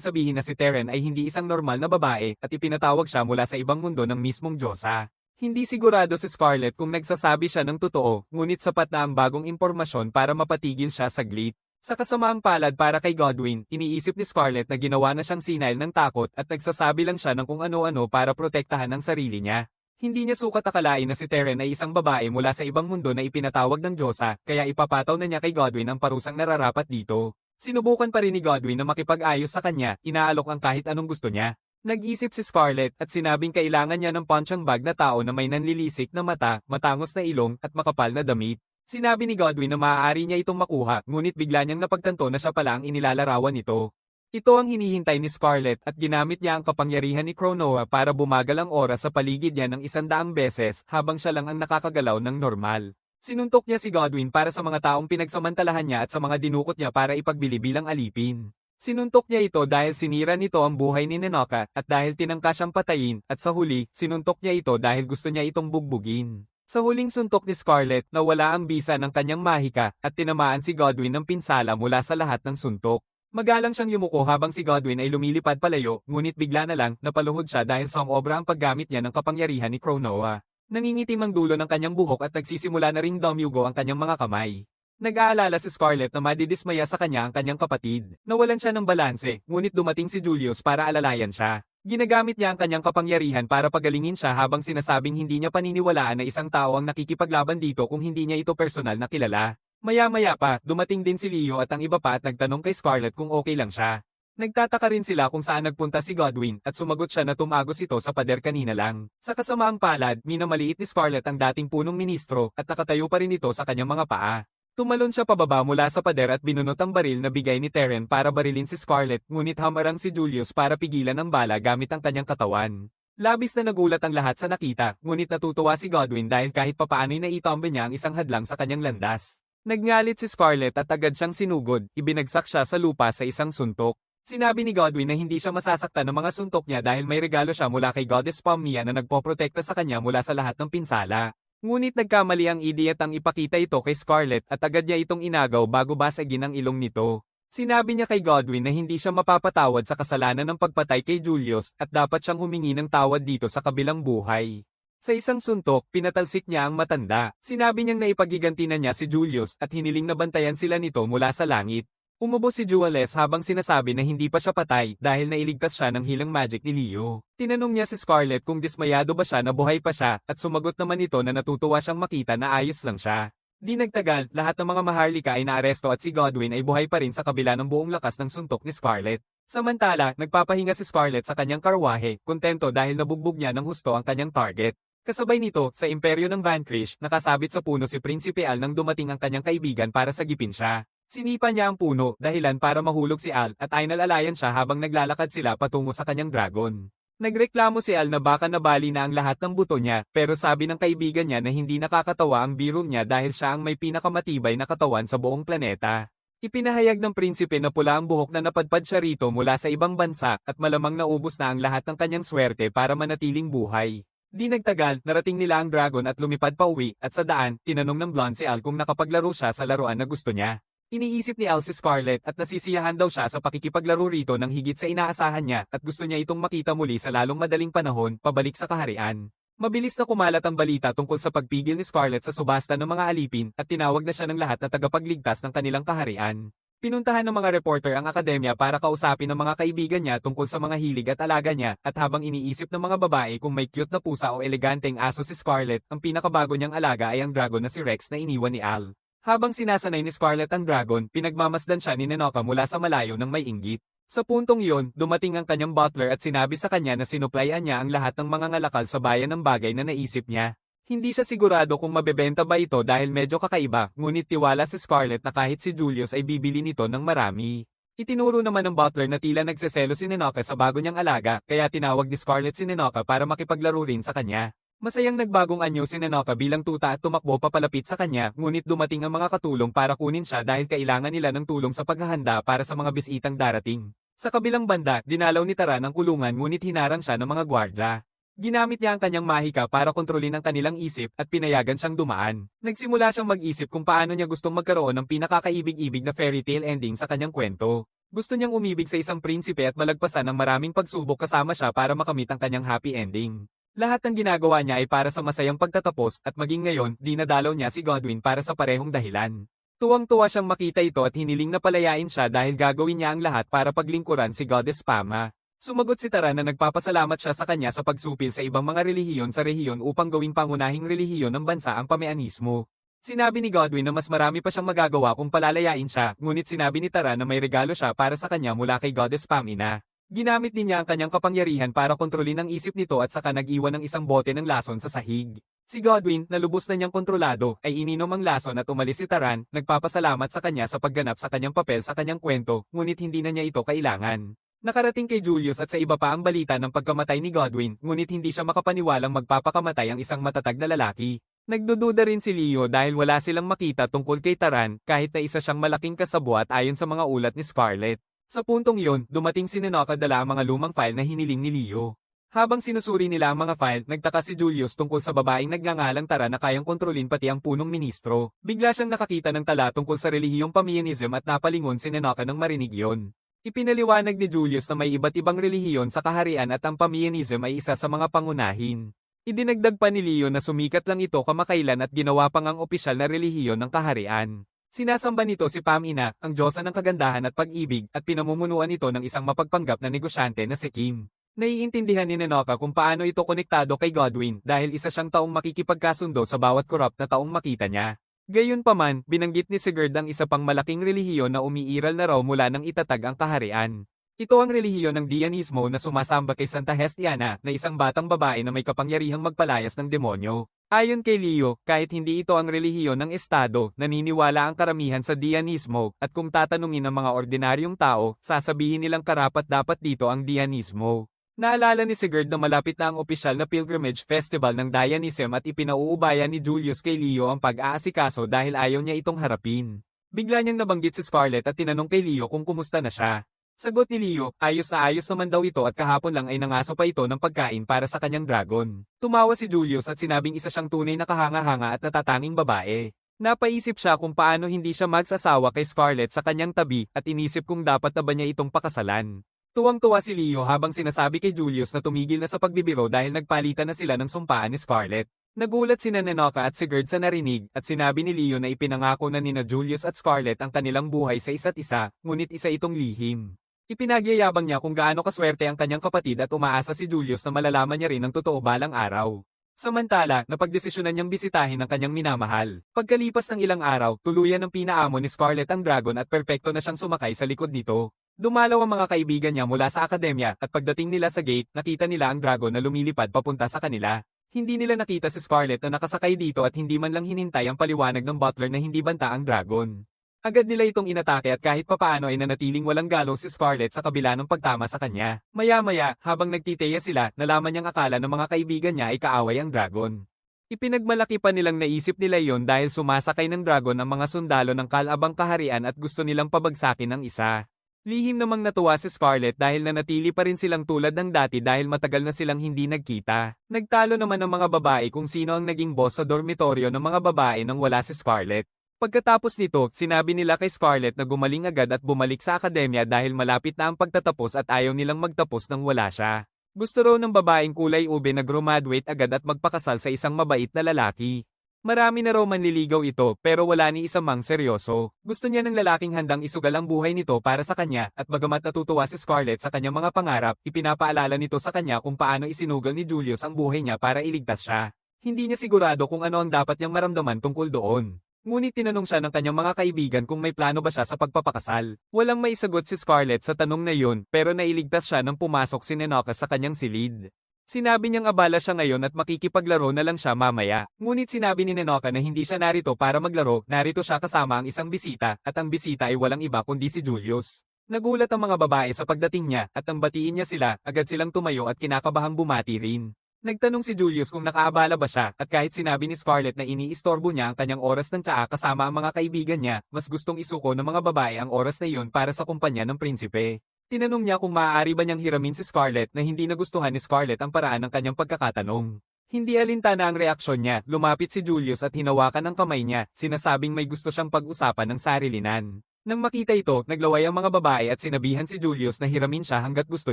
sabihin na si Teren ay hindi isang normal na babae at ipinatawag siya mula sa ibang mundo ng mismong Diyosa. Hindi sigurado si Scarlett kung nagsasabi siya ng totoo, ngunit sapat na ang bagong impormasyon para mapatigil siya saglit. Sa kasamaang palad para kay Godwin, iniisip ni Scarlett na ginawa na siyang sinayal ng takot at nagsasabi lang siya ng kung ano-ano para protektahan ang sarili niya. Hindi niya sukat akalain na si Teren ay isang babae mula sa ibang mundo na ipinatawag ng Diyosa, kaya ipapataw na niya kay Godwin ang parusang nararapat dito. Sinubukan pa rin ni Godwin na makipag-ayos sa kanya, inaalok ang kahit anong gusto niya. Nag-isip si Scarlett at sinabing kailangan niya ng punching bag na tao na may nanlilisik na mata, matangos na ilong at makapal na damit. Sinabi ni Godwin na maaari niya itong makuha, ngunit bigla niyang napagtanto na siya pala ang inilalarawan nito. Ito ang hinihintay ni Scarlett at ginamit niya ang kapangyarihan ni Cronoa para bumagal ang oras sa paligid niya ng 100 beses habang siya lang ang nakakagalaw ng normal. Sinuntok niya si Godwin para sa mga taong pinagsamantalahan niya at sa mga dinukot niya para ipagbili bilang alipin. Sinuntok niya ito dahil sinira nito ang buhay ni Nenoka at dahil tinangka siyang patayin at sa huli, sinuntok niya ito dahil gusto niya itong bugbugin. Sa huling suntok ni Scarlett, nawala ang bisa ng kanyang mahika at tinamaan si Godwin ng pinsala mula sa lahat ng suntok. Magalang siyang yumuko habang si Godwin ay lumilipad palayo, ngunit bigla na lang napaluhod siya dahil sa obra ang paggamit niya ng kapangyarihan ni Cronoa. Nangingitim ang dulo ng kanyang buhok at nagsisimula na ring dumyugo ang kanyang mga kamay. Nag-aalala si Scarlett na madidismaya sa kanya ang kanyang kapatid. Nawalan siya ng balanse, ngunit dumating si Julius para alalayan siya. Ginagamit niya ang kanyang kapangyarihan para pagalingin siya habang sinasabing hindi niya paniniwalaan na isang tao ang nakikipaglaban dito kung hindi niya ito personal na kilala. Maya-maya pa, dumating din si Leo at ang iba pa at nagtanong kay Scarlett kung okay lang siya. Nagtataka rin sila kung saan nagpunta si Godwin at sumagot siya na tumagos ito sa pader kanina lang. Sa kasamaang palad, minamaliit ni Scarlett ang dating punong ministro at nakatayo pa rin ito sa kanyang mga paa. Tumalon siya pababa mula sa pader at binunot ang baril na bigay ni Teren para barilin si Scarlett, ngunit hamarang si Julius para pigilan ang bala gamit ang kanyang katawan. Labis na nagulat ang lahat sa nakita, ngunit natutuwa si Godwin dahil kahit papaano'y naitombe niya ang isang hadlang sa kanyang landas. Nagngalit si Scarlett at agad siyang sinugod, ibinagsak siya sa lupa sa isang suntok. Sinabi ni Godwin na hindi siya masasaktan ng mga suntok niya dahil may regalo siya mula kay Goddess Pomnia na nagpoprotekta sa kanya mula sa lahat ng pinsala. Ngunit nagkamali ang idiot ang ipakita ito kay Scarlett at agad niya itong inagaw bago basagin ang ilong nito. Sinabi niya kay Godwin na hindi siya mapapatawad sa kasalanan ng pagpatay kay Julius at dapat siyang humingi ng tawad dito sa kabilang buhay. Sa isang suntok, pinatalsik niya ang matanda. Sinabi niyang naipagiganti na niya si Julius at hiniling na bantayan sila nito mula sa langit. Umubo si Jules habang sinasabi na hindi pa siya patay dahil nailigtas siya ng hilang magic ni Leo. Tinanong niya si Scarlett kung dismayado ba siya na buhay pa siya at sumagot naman ito na natutuwa siyang makita na ayos lang siya. Di nagtagal, lahat ng mga maharlika ay naaresto at si Godwin ay buhay pa rin sa kabila ng buong lakas ng suntok ni Scarlett. Samantala, nagpapahinga si Scarlett sa kanyang karwahe, kontento dahil nabugbog niya ng husto ang kanyang target. Kasabay nito, sa imperyo ng Vanquish, nakasabit sa puno si Prinsipe Al nang dumating ang kanyang kaibigan para sagipin siya. Sinipa niya ang puno, dahilan para mahulog si Al at ay nalalayan siya habang naglalakad sila patungo sa kanyang dragon. Nagreklamo si Al na baka nabali na ang lahat ng buto niya, pero sabi ng kaibigan niya na hindi nakakatawa ang biro niya dahil siya ang may pinakamatibay na katawan sa buong planeta. Ipinahayag ng prinsipe na pula ang buhok na napadpad siya rito mula sa ibang bansa at malamang naubos na ang lahat ng kanyang swerte para manatiling buhay. Di nagtagal, narating nila ang dragon at lumipad pa uwi at sa daan, tinanong ng blonde si Al kung nakapaglaro siya sa laruan na gusto niya. Iniisip ni Al si Scarlett at nasisiyahan daw siya sa pakikipaglaro rito ng higit sa inaasahan niya at gusto niya itong makita muli sa lalong madaling panahon, pabalik sa kaharian. Mabilis na kumalat ang balita tungkol sa pagpigil ni Scarlett sa subasta ng mga alipin at tinawag na siya ng lahat na tagapagligtas ng kanilang kaharian. Pinuntahan ng mga reporter ang akademya para kausapin ng mga kaibigan niya tungkol sa mga hilig at alaga niya at habang iniisip ng mga babae kung may cute na pusa o eleganteng aso si Scarlett, ang pinakabago niyang alaga ay ang dragon na si Rex na iniwan ni Al. Habang sinasanay ni Scarlett ang dragon, pinagmamasdan siya ni Nenoka mula sa malayo ng may inggit. Sa puntong iyon, dumating ang kanyang butler at sinabi sa kanya na sinuplayan niya ang lahat ng mga ngalakal sa bayan ng bagay na naisip niya. Hindi siya sigurado kung mabebenta ba ito dahil medyo kakaiba, ngunit tiwala si Scarlett na kahit si Julius ay bibili nito ng marami. Itinuro naman ng butler na tila nagseselo si Nenoka sa bago niyang alaga, kaya tinawag ni Scarlett si Nenoka para makipaglaro rin sa kanya. Masayang nagbagong anyo si Nenoka bilang tuta at tumakbo papalapit sa kanya, ngunit dumating ang mga katulong para kunin siya dahil kailangan nila ng tulong sa paghahanda para sa mga bisitang darating. Sa kabilang banda, dinalaw ni Taran ang kulungan ngunit hinarang siya ng mga gwardya. Ginamit niya ang kanyang mahika para kontrolin ang kanilang isip at pinayagan siyang dumaan. Nagsimula siyang mag-isip kung paano niya gustong magkaroon ng pinakakaibig-ibig na fairy tale ending sa kanyang kwento. Gusto niyang umibig sa isang prinsipe at malagpasan ng maraming pagsubok kasama siya para makamit ang kanyang happy ending. Lahat ng ginagawa niya ay para sa masayang pagtatapos at maging ngayon, dinadalaw niya si Godwin para sa parehong dahilan. Tuwang-tuwa siyang makita ito at hiniling na palayain siya dahil gagawin niya ang lahat para paglingkuran si Goddess Pama. Sumagot si Taran na nagpapasalamat siya sa kanya sa pagsupil sa ibang mga relihiyon sa rehiyon upang gawing pangunahing relihiyon ng bansa ang Pamianismo. Sinabi ni Godwin na mas marami pa siyang magagawa kung palalayain siya, ngunit sinabi ni Taran na may regalo siya para sa kanya mula kay Goddess Pamina. Ginamit din niya ang kanyang kapangyarihan para kontrolin ang isip nito at saka nag-iwan ng isang bote ng lason sa sahig. Si Godwin, na lubos na niyang kontrolado, ay ininom ang lason at umalis si Taran, nagpapasalamat sa kanya sa pagganap sa kanyang papel sa kanyang kwento, ngunit hindi na niya ito kailangan. Nakarating kay Julius at sa iba pa ang balita ng pagkamatay ni Godwin, ngunit hindi siya makapaniwalang magpapakamatay ang isang matatag na lalaki. Nagdududa rin si Leo dahil wala silang makita tungkol kay Taran, kahit na isa siyang malaking kasabwat ayon sa mga ulat ni Scarlett. Sa puntong yon, dumating si Nenoka dala ang mga lumang file na hiniling ni Leo. Habang sinusuri nila ang mga file, nagtaka si Julius tungkol sa babaeng nagngangalang Taran na kayang kontrolin pati ang punong ministro. Bigla siyang nakakita ng tala tungkol sa relihiyong Pamianism at napalingon si Nenoka nang marinig yon. Ipinaliwanag ni Julius na may iba't ibang relihiyon sa kaharian at ang Pamianism ay isa sa mga pangunahin. Idinagdag pa ni Leo na sumikat lang ito kamakailan at ginawa pang ang opisyal na relihiyon ng kaharian. Sinasamba nito si Pamina, ang diyosa ng kagandahan at pag-ibig, at pinamumunuan ito ng isang mapagpanggap na negosyante na si Kim. Naiintindihan ni Nenoka kung paano ito konektado kay Godwin dahil isa siyang taong makikipagkasundo sa bawat corrupt na taong makita niya. Gayunpaman, binanggit ni Sigurd ang isa pang malaking relihiyon na umiiral na raw mula nang itatag ang kaharian. Ito ang relihiyon ng Dianismo na sumasamba kay Santa Hestiana na isang batang babae na may kapangyarihang magpalayas ng demonyo. Ayon kay Leo, kahit hindi ito ang relihiyon ng Estado, naniniwala ang karamihan sa Dianismo, at kung tatanungin ng mga ordinaryong tao, sasabihin nilang karapat-dapat dito ang Dianismo. Naalala ni Sigurd na malapit na ang opisyal na pilgrimage festival ng Dianism at ipinauubaya ni Julius kay Leo ang pag-aasikaso dahil ayaw niya itong harapin. Bigla niyang nabanggit si Scarlett at tinanong kay Leo kung kumusta na siya. Sagot ni Leo, ayos naman daw ito at kahapon lang ay nangaso pa ito ng pagkain para sa kanyang dragon. Tumawa si Julius at sinabing isa siyang tunay na kahanga-hanga at natatanging babae. Napaisip siya kung paano hindi siya magsasawa kay Scarlett sa kanyang tabi at inisip kung dapat na ba niya itong pakasalan. Tuwang-tuwa si Leo habang sinasabi kay Julius na tumigil na sa pagbibiro dahil nagpalitan na sila ng sumpaan ni Scarlett. Nagulat sina Nenoka at Sigurd sa narinig at sinabi ni Leo na ipinangako na nina Julius at Scarlett ang kanilang buhay sa isa't isa, ngunit isa itong lihim. Ipinagyayabang niya kung gaano kaswerte ang kanyang kapatid at umaasa si Julius na malalaman niya rin ang totoo balang araw. Samantala, napagdesisyonan niyang bisitahin ang kanyang minamahal. Pagkalipas ng ilang araw, tuluyan ng pinaamo ni Scarlett ang dragon at perpekto na siyang sumakay sa likod nito. Dumalaw ang mga kaibigan niya mula sa akademya at pagdating nila sa gate, nakita nila ang dragon na lumilipad papunta sa kanila. Hindi nila nakita si Scarlett na nakasakay dito at hindi man lang hinintay ang paliwanag ng butler na hindi banta ang dragon. Agad nila itong inatake at kahit papaano ay nanatiling walang galaw si Scarlett sa kabila ng pagtama sa kanya. Maya-maya, habang nagtiteya sila, nalaman niyang akala ng mga kaibigan niya ay kaaway ang dragon. Ipinagmalaki pa nilang naisip nila yon dahil sumasakay ng dragon ang mga sundalo ng kalabang kaharian at gusto nilang pabagsakin ang isa. Lihim namang natuwa si Scarlett dahil nanatili pa rin silang tulad ng dati dahil matagal na silang hindi nagkita. Nagtalo naman ng mga babae kung sino ang naging boss sa dormitoryo ng mga babae nang wala si Scarlett. Pagkatapos nito, sinabi nila kay Scarlett na gumaling agad at bumalik sa akademya dahil malapit na ang pagtatapos at ayaw nilang magtapos nang wala siya. Gusto raw ng babaeng kulay ube na graduate agad at magpakasal sa isang mabait na lalaki. Marami na raw manliligaw ito pero wala ni isa mang seryoso. Gusto niya ng lalaking handang isugal ang buhay nito para sa kanya at bagamat natutuwa si Scarlett sa kanyang mga pangarap, ipinapaalala nito sa kanya kung paano isinugal ni Julius ang buhay niya para iligtas siya. Hindi niya sigurado kung ano ang dapat niyang maramdaman tungkol doon. Ngunit tinanong siya ng kanyang mga kaibigan kung may plano ba siya sa pagpapakasal. Walang maisagot si Scarlett sa tanong na yun pero nailigtas siya nang pumasok si Nenoka sa kanyang silid. Sinabi niyang abala siya ngayon at makikipaglaro na lang siya mamaya. Ngunit sinabi ni Nenoka na hindi siya narito para maglaro, narito siya kasama ang isang bisita, at ang bisita ay walang iba kundi si Julius. Nagulat ang mga babae sa pagdating niya, at nang batiin niya sila, agad silang tumayo at kinakabahang bumati rin. Nagtanong si Julius kung nakaabala ba siya, at kahit sinabi ni Scarlett na iniistorbo niya ang kanyang oras ng tsaa kasama ang mga kaibigan niya, mas gustong isuko ng mga babae ang oras na iyon para sa kumpanya ng prinsipe. Tinanong niya kung maaari ba niyang hiramin si Scarlett na hindi nagustuhan ni Scarlett ang paraan ng kanyang pagkakatanong. Hindi alintana ang reaksyon niya, lumapit si Julius at hinawakan ang kamay niya, sinasabing may gusto siyang pag-usapan ng sarilinan. Nang makita ito, naglaway ang mga babae at sinabihan si Julius na hiramin siya hanggat gusto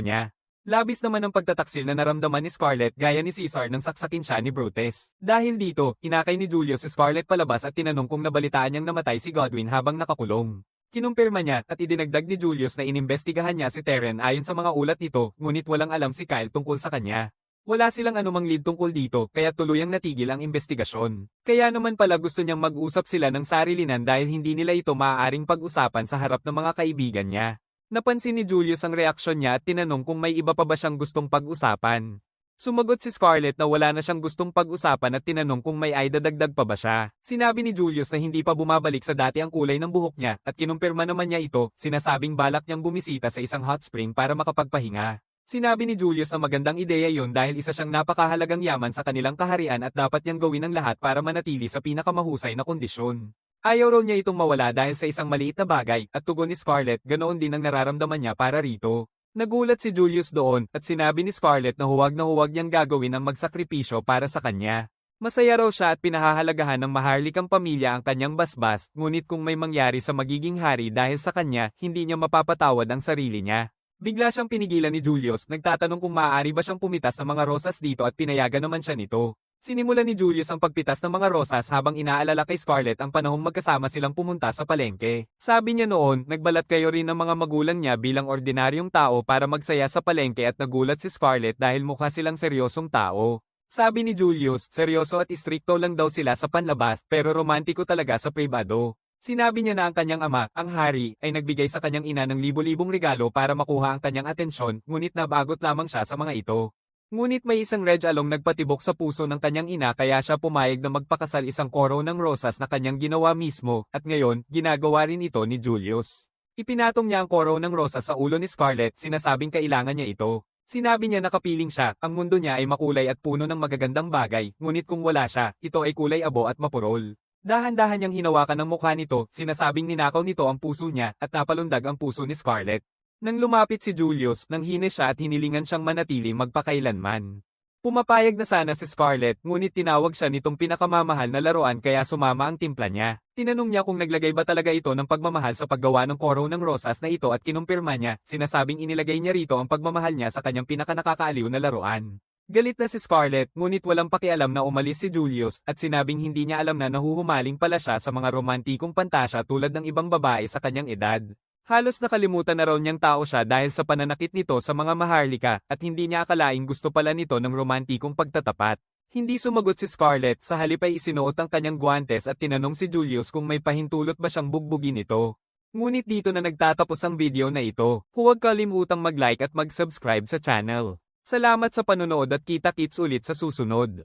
niya. Labis naman ang pagtataksil na naramdaman ni Scarlett gaya ni Caesar nang saksakin siya ni Brutus. Dahil dito, inakay ni Julius si Scarlett palabas at tinanong kung nabalitaan niyang namatay si Godwin habang nakakulong. Kinumpirma niya at idinagdag ni Julius na inimbestigahan niya si Teren ayon sa mga ulat nito, ngunit walang alam si Kyle tungkol sa kanya. Wala silang anumang lead tungkol dito kaya tuluyang natigil ang investigasyon. Kaya naman pala gusto niyang mag-usap sila ng sarilinan dahil hindi nila ito maaaring pag-usapan sa harap ng mga kaibigan niya. Napansin ni Julius ang reaksyon niya at tinanong kung may iba pa ba siyang gustong pag-usapan. Sumagot si Scarlett na wala na siyang gustong pag-usapan at tinanong kung may idadagdag pa ba siya. Sinabi ni Julius na hindi pa bumabalik sa dati ang kulay ng buhok niya at kinumpirma naman niya ito, sinasabing balak niyang bumisita sa isang hot spring para makapagpahinga. Sinabi ni Julius na magandang ideya yon dahil isa siyang napakahalagang yaman sa kanilang kaharian at dapat niyang gawin ang lahat para manatili sa pinakamahusay na kondisyon. Ayaw raw niya itong mawala dahil sa isang maliit na bagay at tugon ni Scarlett ganoon din ang nararamdaman niya para rito. Nagulat si Julius doon at sinabi ni Scarlett na huwag niyang gagawin ang magsakripisyo para sa kanya. Masaya raw siya at pinahahalagahan ng maharlikang pamilya ang kanyang basbas, ngunit kung may mangyari sa magiging hari dahil sa kanya, hindi niya mapapatawad ang sarili niya. Bigla siyang pinigilan ni Julius, nagtatanong kung maaari ba siyang pumitas ng mga rosas dito at pinayagan naman siya nito. Sinimulan ni Julius ang pagpitas ng mga rosas habang inaalala kay Scarlett ang panahong magkasama silang pumunta sa palengke. Sabi niya noon, nagbalat kayo rin ng mga magulang niya bilang ordinaryong tao para magsaya sa palengke at nagulat si Scarlett dahil mukha silang seryosong tao. Sabi ni Julius, seryoso at istrikto lang daw sila sa panlabas pero romantiko talaga sa pribado. Sinabi niya na ang kanyang ama, ang hari, ay nagbigay sa kanyang ina ng libo-libong regalo para makuha ang kanyang atensyon, ngunit nabagot lamang siya sa mga ito. Ngunit may isang red along nagpatibok sa puso ng kanyang ina kaya siya pumayag na magpakasal isang koro ng rosas na kanyang ginawa mismo, at ngayon, ginagawa rin ito ni Julius. Ipinatong niya ang koro ng rosas sa ulo ni Scarlett, sinasabing kailangan niya ito. Sinabi niya na kapiling siya, ang mundo niya ay makulay at puno ng magagandang bagay, ngunit kung wala siya, ito ay kulay abo at mapurol. Dahan-dahan niyang hinawakan ang mukha nito, sinasabing ninakaw nito ang puso niya, at napalundag ang puso ni Scarlett. Nang lumapit si Julius, nanghine siya at hinilingan siyang manatili magpakailanman. Pumapayag na sana si Scarlett, ngunit tinawag siya nitong pinakamamahal na laruan kaya sumama ang timpla niya. Tinanong niya kung naglagay ba talaga ito ng pagmamahal sa paggawa ng koro ng rosas na ito at kinumpirma niya, sinasabing inilagay niya rito ang pagmamahal niya sa kanyang pinakanakakaaliw na laruan. Galit na si Scarlett, ngunit walang pakialam na umalis si Julius at sinabing hindi niya alam na nahuhumaling pala siya sa mga romantikong pantasya tulad ng ibang babae sa kanyang edad. Halos nakalimutan na raw niyang tao siya dahil sa pananakit nito sa mga maharlika at hindi niya akalaing gusto pala nito ng romantikong pagtatapat. Hindi sumagot si Scarlett, sa halip ay isinuot ang kanyang guwantes at tinanong si Julius kung may pahintulot ba siyang bugbugin ito. Ngunit dito na nagtatapos ang video na ito. Huwag kalimutang mag-like at mag-subscribe sa channel. Salamat sa panonood at kita-kits ulit sa susunod.